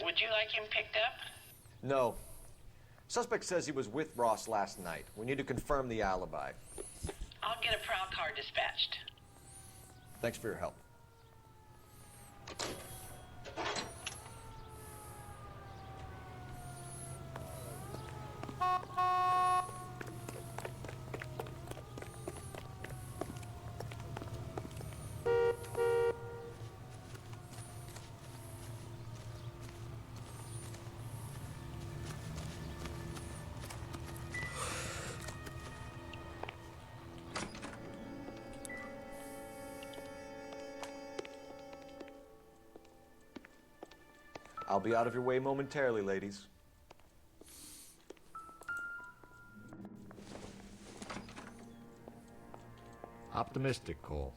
I: Would you like him picked up?
M: No. Suspect says he was with Ross last night. We need to confirm the alibi.
I: I'll get a prowl car dispatched.
M: Thanks for your help. I'll be out of your way momentarily, ladies.
U: Optimistic, Cole.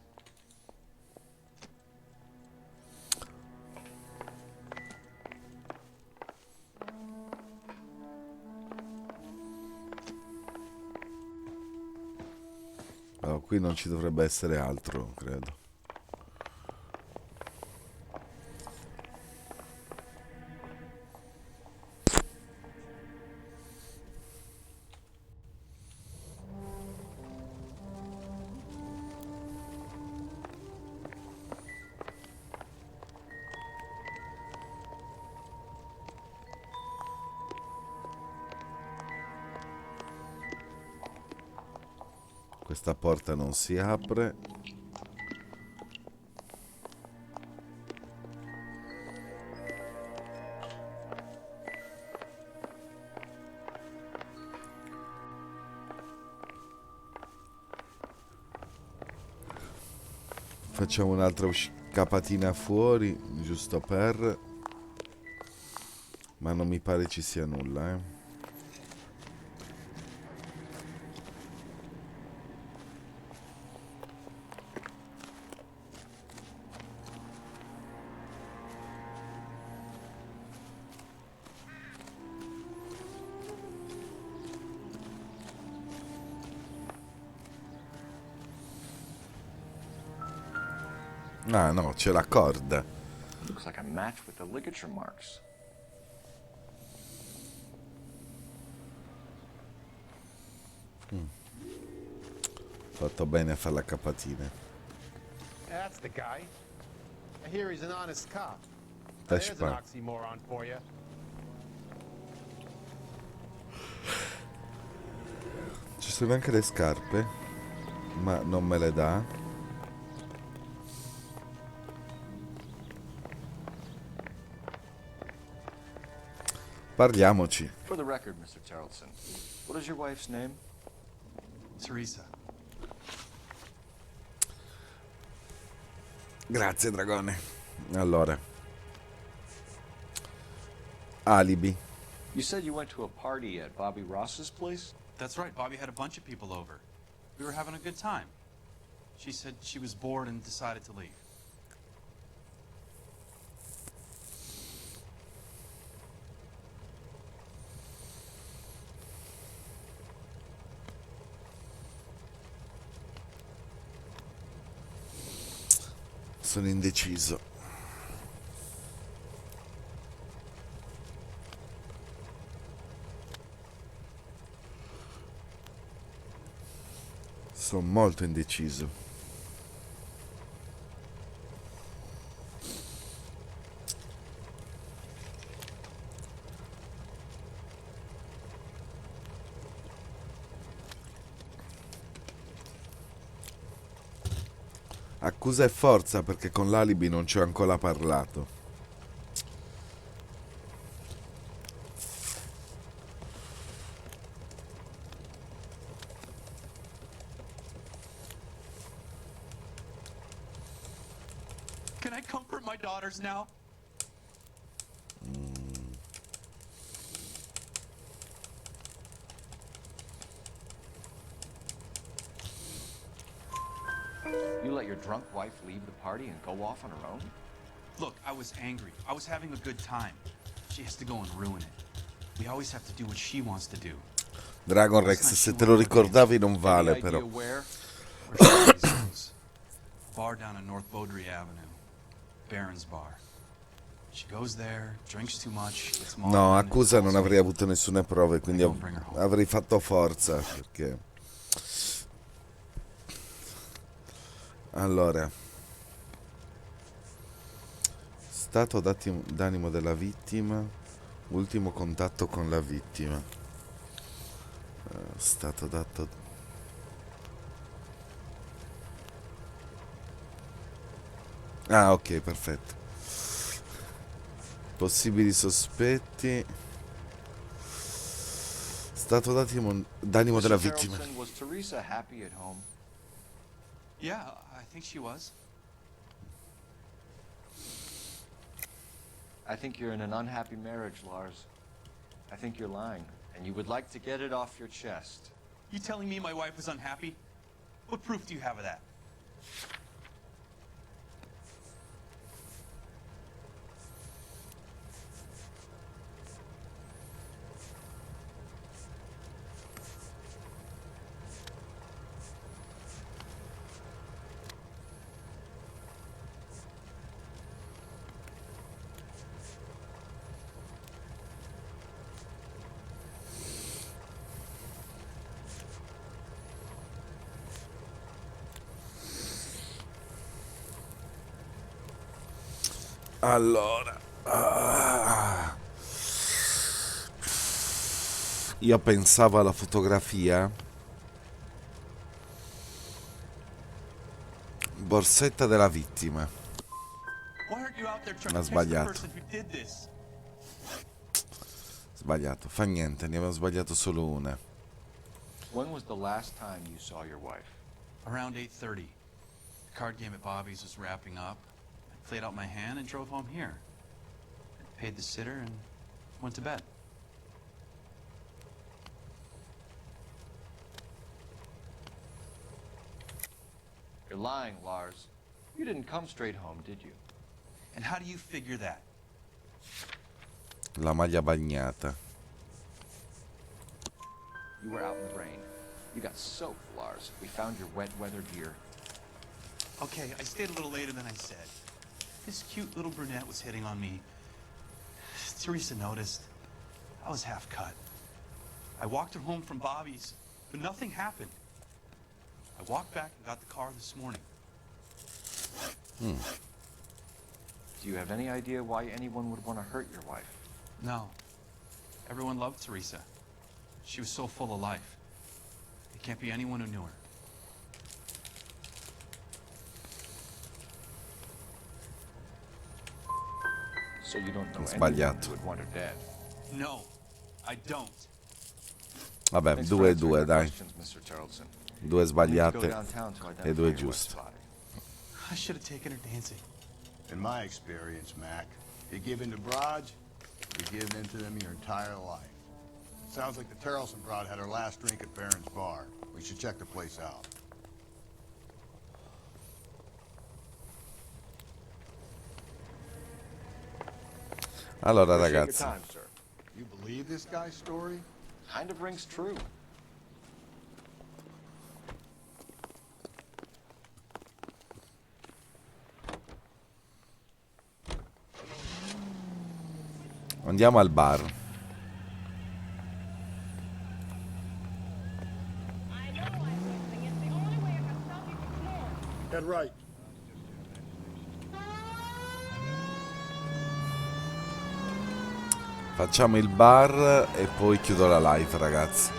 A: Allora, qui non ci dovrebbe essere altro, credo. Questa porta non si apre. Facciamo un'altra capatina fuori, giusto per... Ma non mi pare ci sia nulla, eh. Ah no, c'è la corda.
Y: Looks like a match with the ligature marks.
A: Fatto bene a fare la capatina.
L: That's the guy. I hear he's an honest cop.
A: That's
L: There's an
A: fine.
L: oxymoron for you.
A: Ci sono anche le scarpe, ma non me le dà. Parliamoci.
Y: For the record, Mr. Tarleton, what is your wife's name?
G: Teresa.
A: Grazie, Dragone. Allora. Alibi.
Y: You said you went to a party at Bobby Ross's place?
G: That's right. Bobby had a bunch of people over. We were having a good time. She said she was bored and decided to leave.
A: Sono indeciso. Sono molto indeciso. Accusa e forza perché con l'alibi non ci ho ancora parlato.
G: Can I comfort my daughters now?
Y: You let your drunk wife leave the party and go off on her own?
G: Look, I was angry. I was having a good time. She has to go and ruin it. We always have to do what she wants to do.
A: Dragon Rex, se te lo ricordavi non vale
G: Any idea
A: però.
G: where she always goes? Bar down on North Beaudry Avenue. Baron's Bar. She goes there, drinks too much, gets maudlin,
A: No,
G: and
A: accusa
G: falls
A: non avrei
G: asleep.
A: avuto nessuna prova, quindi avrei fatto forza perché. Allora. Stato d'animo della vittima. Ultimo contatto con la vittima. Stato dato. Ah, ok, perfetto. Possibili sospetti. Stato d'animo della
Y: Mr.
A: vittima.
Y: Tarleton, was Teresa happy at home?
G: Yeah, I think she was.
Y: I think you're in an unhappy marriage, Lars. I think you're lying, and you would like to get it off your chest.
G: You telling me my wife was unhappy? What proof do you have of that?
A: Allora. Io pensavo alla fotografia. Borsetta della vittima.
G: Why aren't you out there trying
A: Ha
G: to catch the
A: sbagliato.
G: person who did this?
A: Sbagliato. Fa niente, ne avevo sbagliato solo una.
Y: When was the last time you saw your wife?
G: Around 8:30. The card game at Bobby's was wrapping up. I played out my hand and drove home here. I paid the sitter and went to bed.
Y: You're lying, Lars. You didn't come straight home, did you?
G: And how do you figure that?
A: La maglia bagnata.
Y: You were out in the rain. You got soaked, Lars. We found your wet weather gear.
G: Okay, I stayed a little later than I said. This cute little brunette was hitting on me. Teresa noticed. I was half cut. I walked her home from Bobby's, but nothing happened. I walked back and got the car this morning.
Y: Do you have any idea why anyone would want to hurt your wife?
G: No. Everyone loved Teresa. She was so full of life. It can't be anyone who knew her.
Y: So you don't know anyone
A: Sbagliato.
Y: who would want her dead?
G: No, I don't.
A: Vabbè,
Y: Thanks
A: 2
Y: for
A: e
Y: answering
A: 2,
Y: my
A: dai.
Y: questions, Mr. Tarleton.
A: 2 sbagliate
Y: downtown to identify
A: e 2
Y: your
A: giuste.
Y: wife's body.
G: I should have taken her dancing.
C: In my experience, Mac, you give in to broads, you give in to them your entire life. Sounds like the Tarleton broad had her last drink at Barron's Bar. We should check the place out.
A: Allora
Y: Appreciate your
A: ragazzi,
Y: time, sir.
C: You believe this guy's story?
Y: Kind of rings true.
A: andiamo al bar.
H: Head right.
A: Facciamo il bar e poi chiudo la live, ragazzi.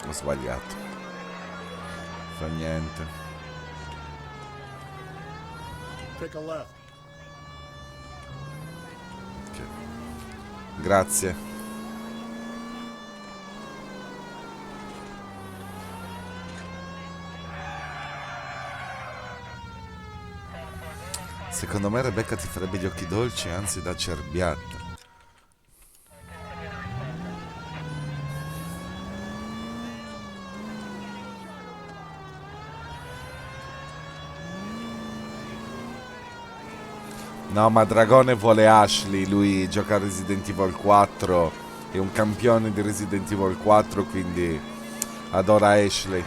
A: Ho sbagliato. Fa niente.
H: Take a left.
A: Grazie. Secondo me Rebecca ti farebbe gli occhi dolci, anzi da cerbiatta. No, ma Dragone vuole Ashley, lui gioca a Resident Evil 4, è un campione di Resident Evil 4, quindi adora Ashley.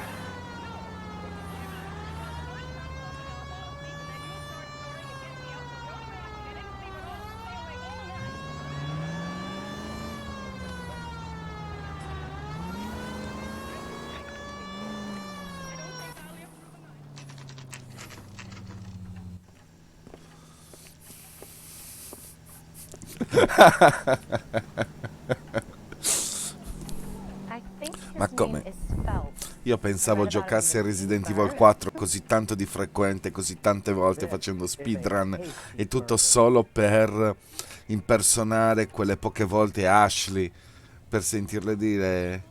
A: Ma come? Io pensavo giocassi a Resident Evil 4 così tanto di frequente, così tante volte facendo speedrun e tutto solo per impersonare quelle poche volte Ashley, per sentirle dire...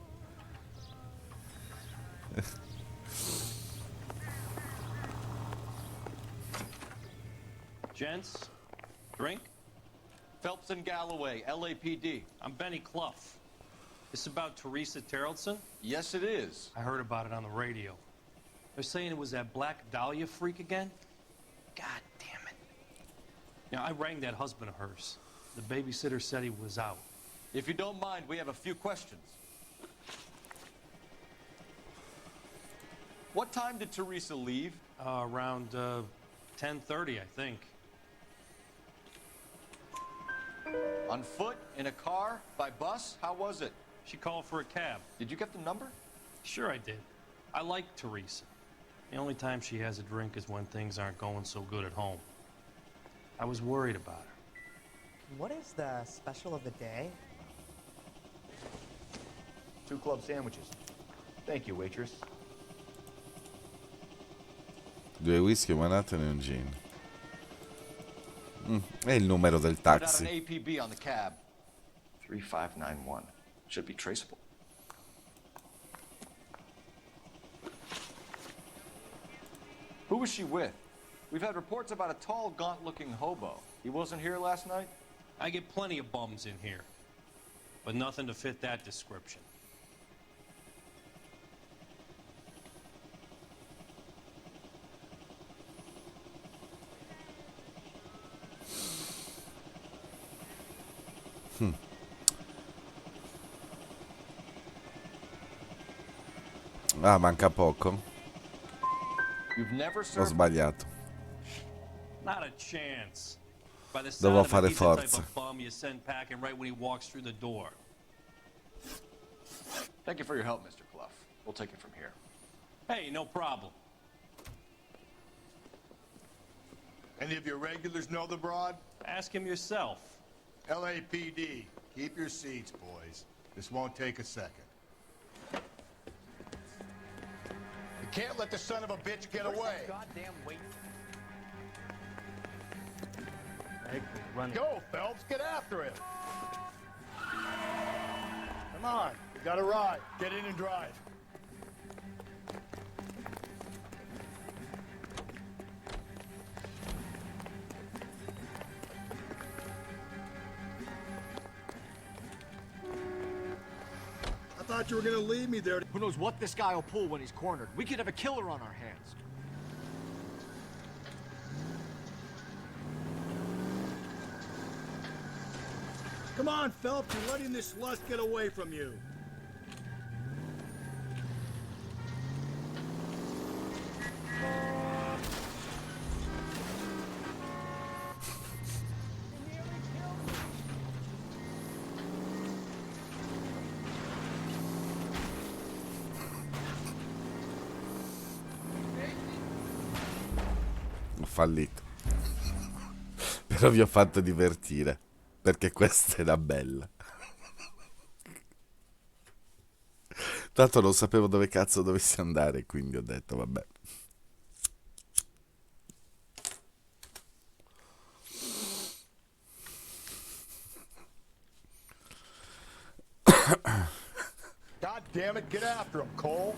J: Gents, drink? Phelps and Galloway, LAPD. I'm Benny Clough. This about Teresa Tarleton? Yes, it is. I heard about it on the radio. They're saying it was that Black Dahlia freak again? God damn it. You know, I rang that husband of hers. The babysitter said he was out. If you don't mind, we have a few questions. What time did Teresa leave? Around 10:30, I think. On foot? In a car? By bus? How was it? She called for a cab. Did you get the number? Sure I did. I like Teresa. The only time she has a drink is when things aren't going so good at home. I was worried about her.
S: What is the special of the day?
J: 2 club sandwiches. Thank you, waitress.
A: 2 whisky, Manhattan e un gin. È il numero del
J: Put out
A: taxi.
J: an APB on the cab.
Y: 3591. Should be traceable.
J: Who was she with?
Y: We've had reports about a tall, gaunt-looking hobo. He wasn't here last night?
J: I get plenty of bums in here, but nothing to fit that description.
A: Ah, manca poco.
Y: You've never
A: Ho
Y: served...
A: sbagliato.
J: Not a chance. By the
A: Dovevo
J: sound of
A: fare
J: it, he's the type
A: forza.
J: of bum you send packing right when he walks through the door.
Y: Thank you for your help, Mr. Clough. We'll take it from here.
J: Hey, no problem.
C: Any of your regulars know the broad?
J: Ask him yourself.
C: LAPD, keep your seats, boys. This won't take a second. You can't let the son of a bitch get away.
S: Goddamn wait.
C: Go, Phelps, get after him. Come on, you got a ride. Get in and drive.
H: I thought you were gonna leave me there.
M: Who knows what this guy will pull when he's cornered? We could have a killer on our hands.
H: Come on, Phelps, you're letting this lust get away from you.
A: Ho fallito. Però vi ho fatto divertire. Perché questa era bella. Tanto non sapevo dove cazzo dovessi andare, quindi ho detto vabbè.
C: God damn it, get after him, Cole.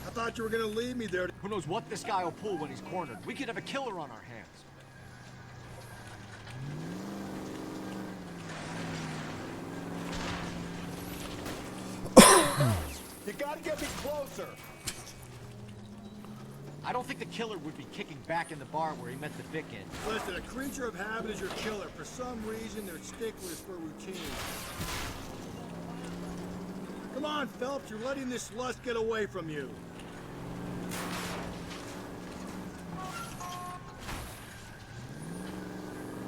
H: I thought you were gonna leave me there.
M: Who knows what this guy will pull when he's cornered? We could have a killer on our hands.
C: You gotta get me closer.
M: I don't think the killer would be kicking back in the bar where he met the Vic in.
H: Listen, a creature of habit is your killer. For some reason, they're sticklers for routine. Come on, Phelps, you're letting this lust get away from you.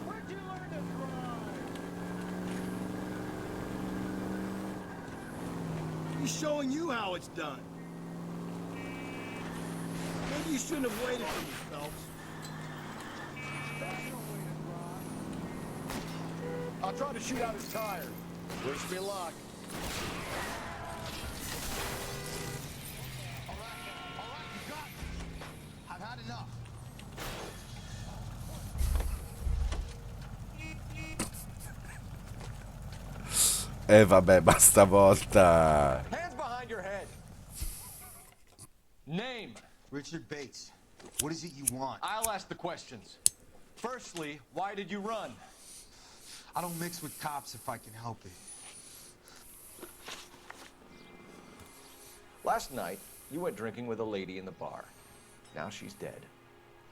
C: Where'd you learn to drive?
H: He's showing you how it's done. Maybe you shouldn't have waited for me, Phelps.
C: I'll try to shoot out his tires. Wish me luck.
L: I've had enough.
A: Vabbè, ma stavolta.
Y: Hands behind your head. Name.
L: Richard Bates. What is it you want?
Y: I'll ask the questions. Firstly, why did you run?
L: I don't mix with cops if I can help it.
Y: Last night, you went drinking with a lady in the bar. Now she's dead,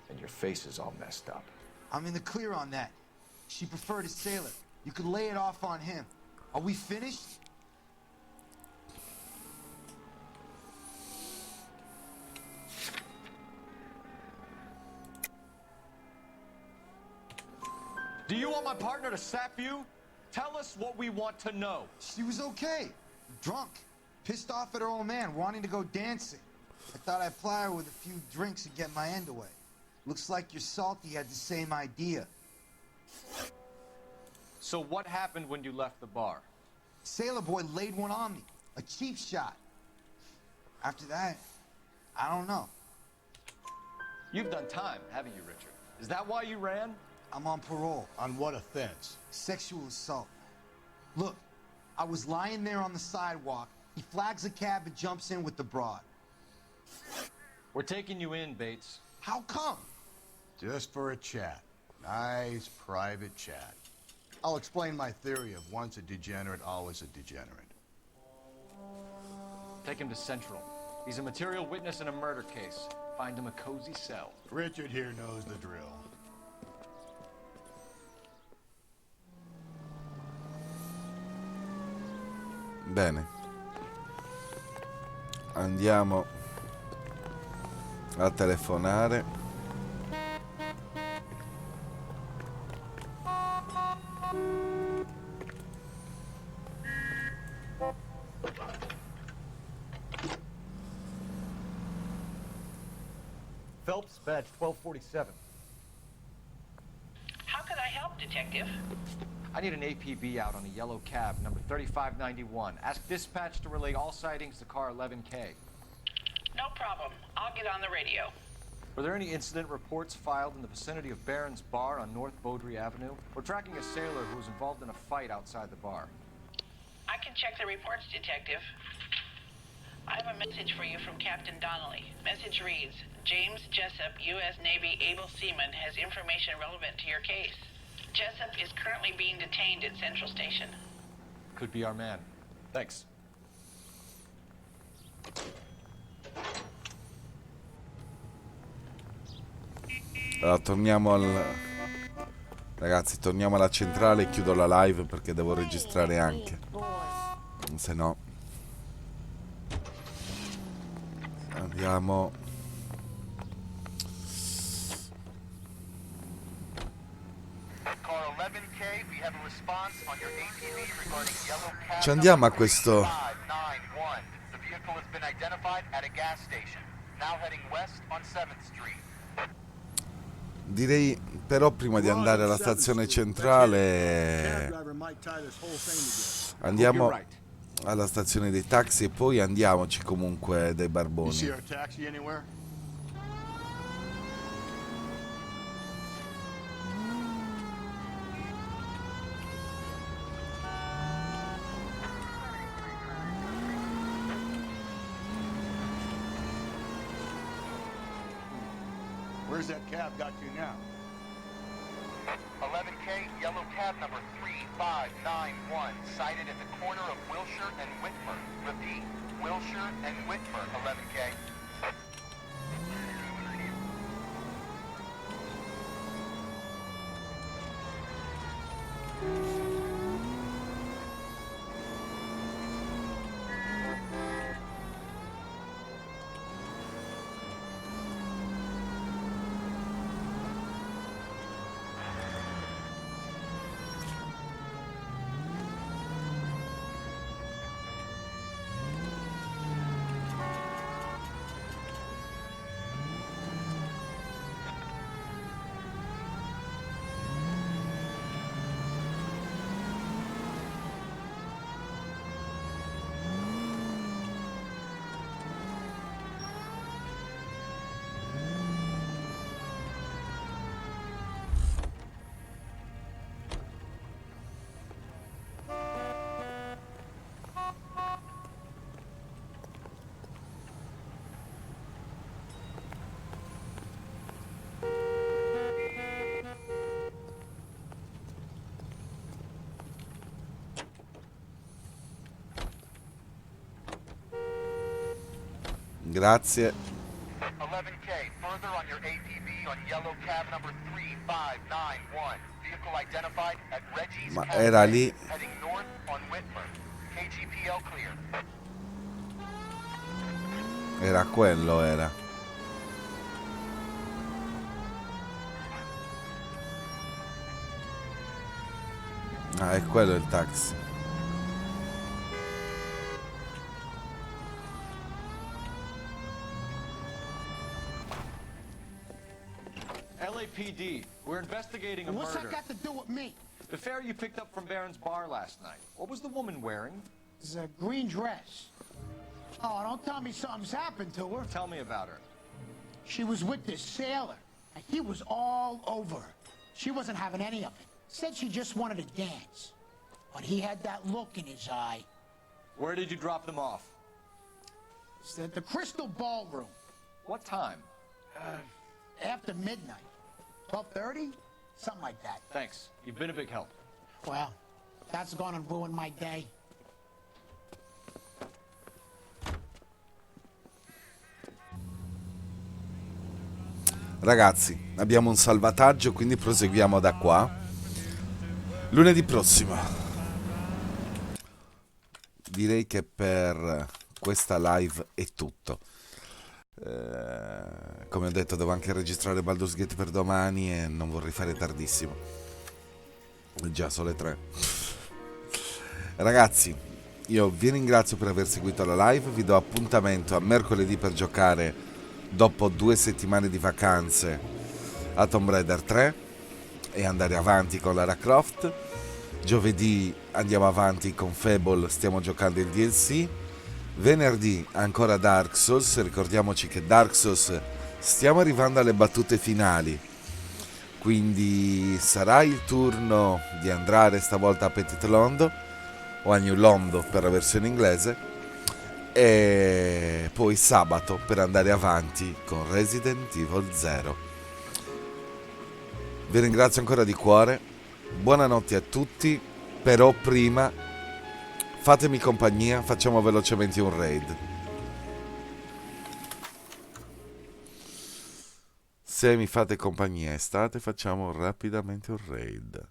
Y: and your face is all messed up.
L: I'm in the clear on that. She preferred a sailor. You could lay it off on him. Are we finished?
Y: Do you want my partner to sap you? Tell us what we want to know.
L: She was okay. Drunk. Pissed off at her old man, wanting to go dancing. I thought I'd ply her with a few drinks and get my end away. Looks like your Salty had the same idea.
Y: So what happened when you left the bar?
L: Sailor boy laid one on me. A cheap shot. After that, I don't know.
Y: You've done time, haven't you, Richard? Is that why you ran?
L: I'm on parole.
C: On what offense?
L: Sexual assault. Look, I was lying there on the sidewalk. He flags a cab and jumps in with the broad.
Y: We're taking you in, Bates.
E: How come? Just for a chat. Nice private chat. I'll explain my theory of once a degenerate, always a degenerate.
M: Take him to Central. He's a material witness in a murder case. Find him a cozy cell.
E: Richard here knows the drill.
A: Bene. Andiamo a telefonare.
M: Phelps, badge 1247.
I: How could I help, Detective?
M: I need an APB out on a yellow cab, number 3591. Ask dispatch to relay all sightings to car 11K.
I: No problem. I'll get on the radio.
M: Were there any incident reports filed in the vicinity of Barron's Bar on North Beaudry Avenue? We're tracking a sailor who was involved in a fight outside the bar.
I: I can check the reports, Detective. I have a message for you from Captain Donnelly. Message reads, James Jessup, U.S. Navy able seaman, has information relevant to your case. Jessup is currently being detained at Central Station.
M: Could be our man. Thanks.
A: Allora, torniamo al... Ragazzi, torniamo alla centrale e chiudo la live perché devo registrare anche. Se no... Andiamo... Ci andiamo a questo... Direi però prima di andare alla stazione centrale andiamo alla stazione dei taxi e poi andiamoci comunque dai barboni.
E: Where's that cab got to now?
O: 11K, yellow cab number 3591, sighted at the corner of Wilshire and Whitmer. Repeat, Wilshire and Whitmer, 11K.
A: Grazie.
O: 11K, further on your APB on yellow cab number 3591. Vehicle identified at Reggie's
A: Ma
O: Cafe,
A: era lì.
O: heading north on Whitmer. KGPL clear.
A: Era quello, era. Ah, è quello il taxi.
M: LAPD, we're investigating a murder.
F: What's that got to do with me?
M: The fare you picked up from Barron's Bar last night. What was the woman wearing?
F: It's a green dress. Oh, don't tell me something's happened to her.
M: Tell me about her.
F: She was with this sailor, and he was all over her. She wasn't having any of it. Said she just wanted to dance. But he had that look in his eye.
M: Where did you drop them off?
F: It's at the Crystal Ballroom.
M: What time?
F: After midnight. 12:30? Something like that.
J: Thanks. You've been a big help.
F: Well, that's gonna ruin my day.
A: Ragazzi, abbiamo un salvataggio, quindi proseguiamo da qua. Lunedì prossimo. Direi che per questa live è tutto. Come ho detto, devo anche registrare Baldur's Gate per domani e non vorrei fare tardissimo. Già sono le 3. Ragazzi, io vi ringrazio per aver seguito la live. Vi do appuntamento a mercoledì per giocare, dopo 2 settimane di vacanze, a Tomb Raider 3 e andare avanti con Lara Croft. Giovedì andiamo avanti con Fable, stiamo giocando il DLC. Venerdì ancora Dark Souls, ricordiamoci che Dark Souls stiamo arrivando alle battute finali, quindi sarà il turno di andare stavolta a Petit Londo o a New Londo per la versione inglese, e poi sabato per andare avanti con Resident Evil 0. Vi ringrazio ancora di cuore, buonanotte a tutti, però prima fatemi compagnia, facciamo velocemente un raid. Se mi fate compagnia estate, facciamo rapidamente un raid.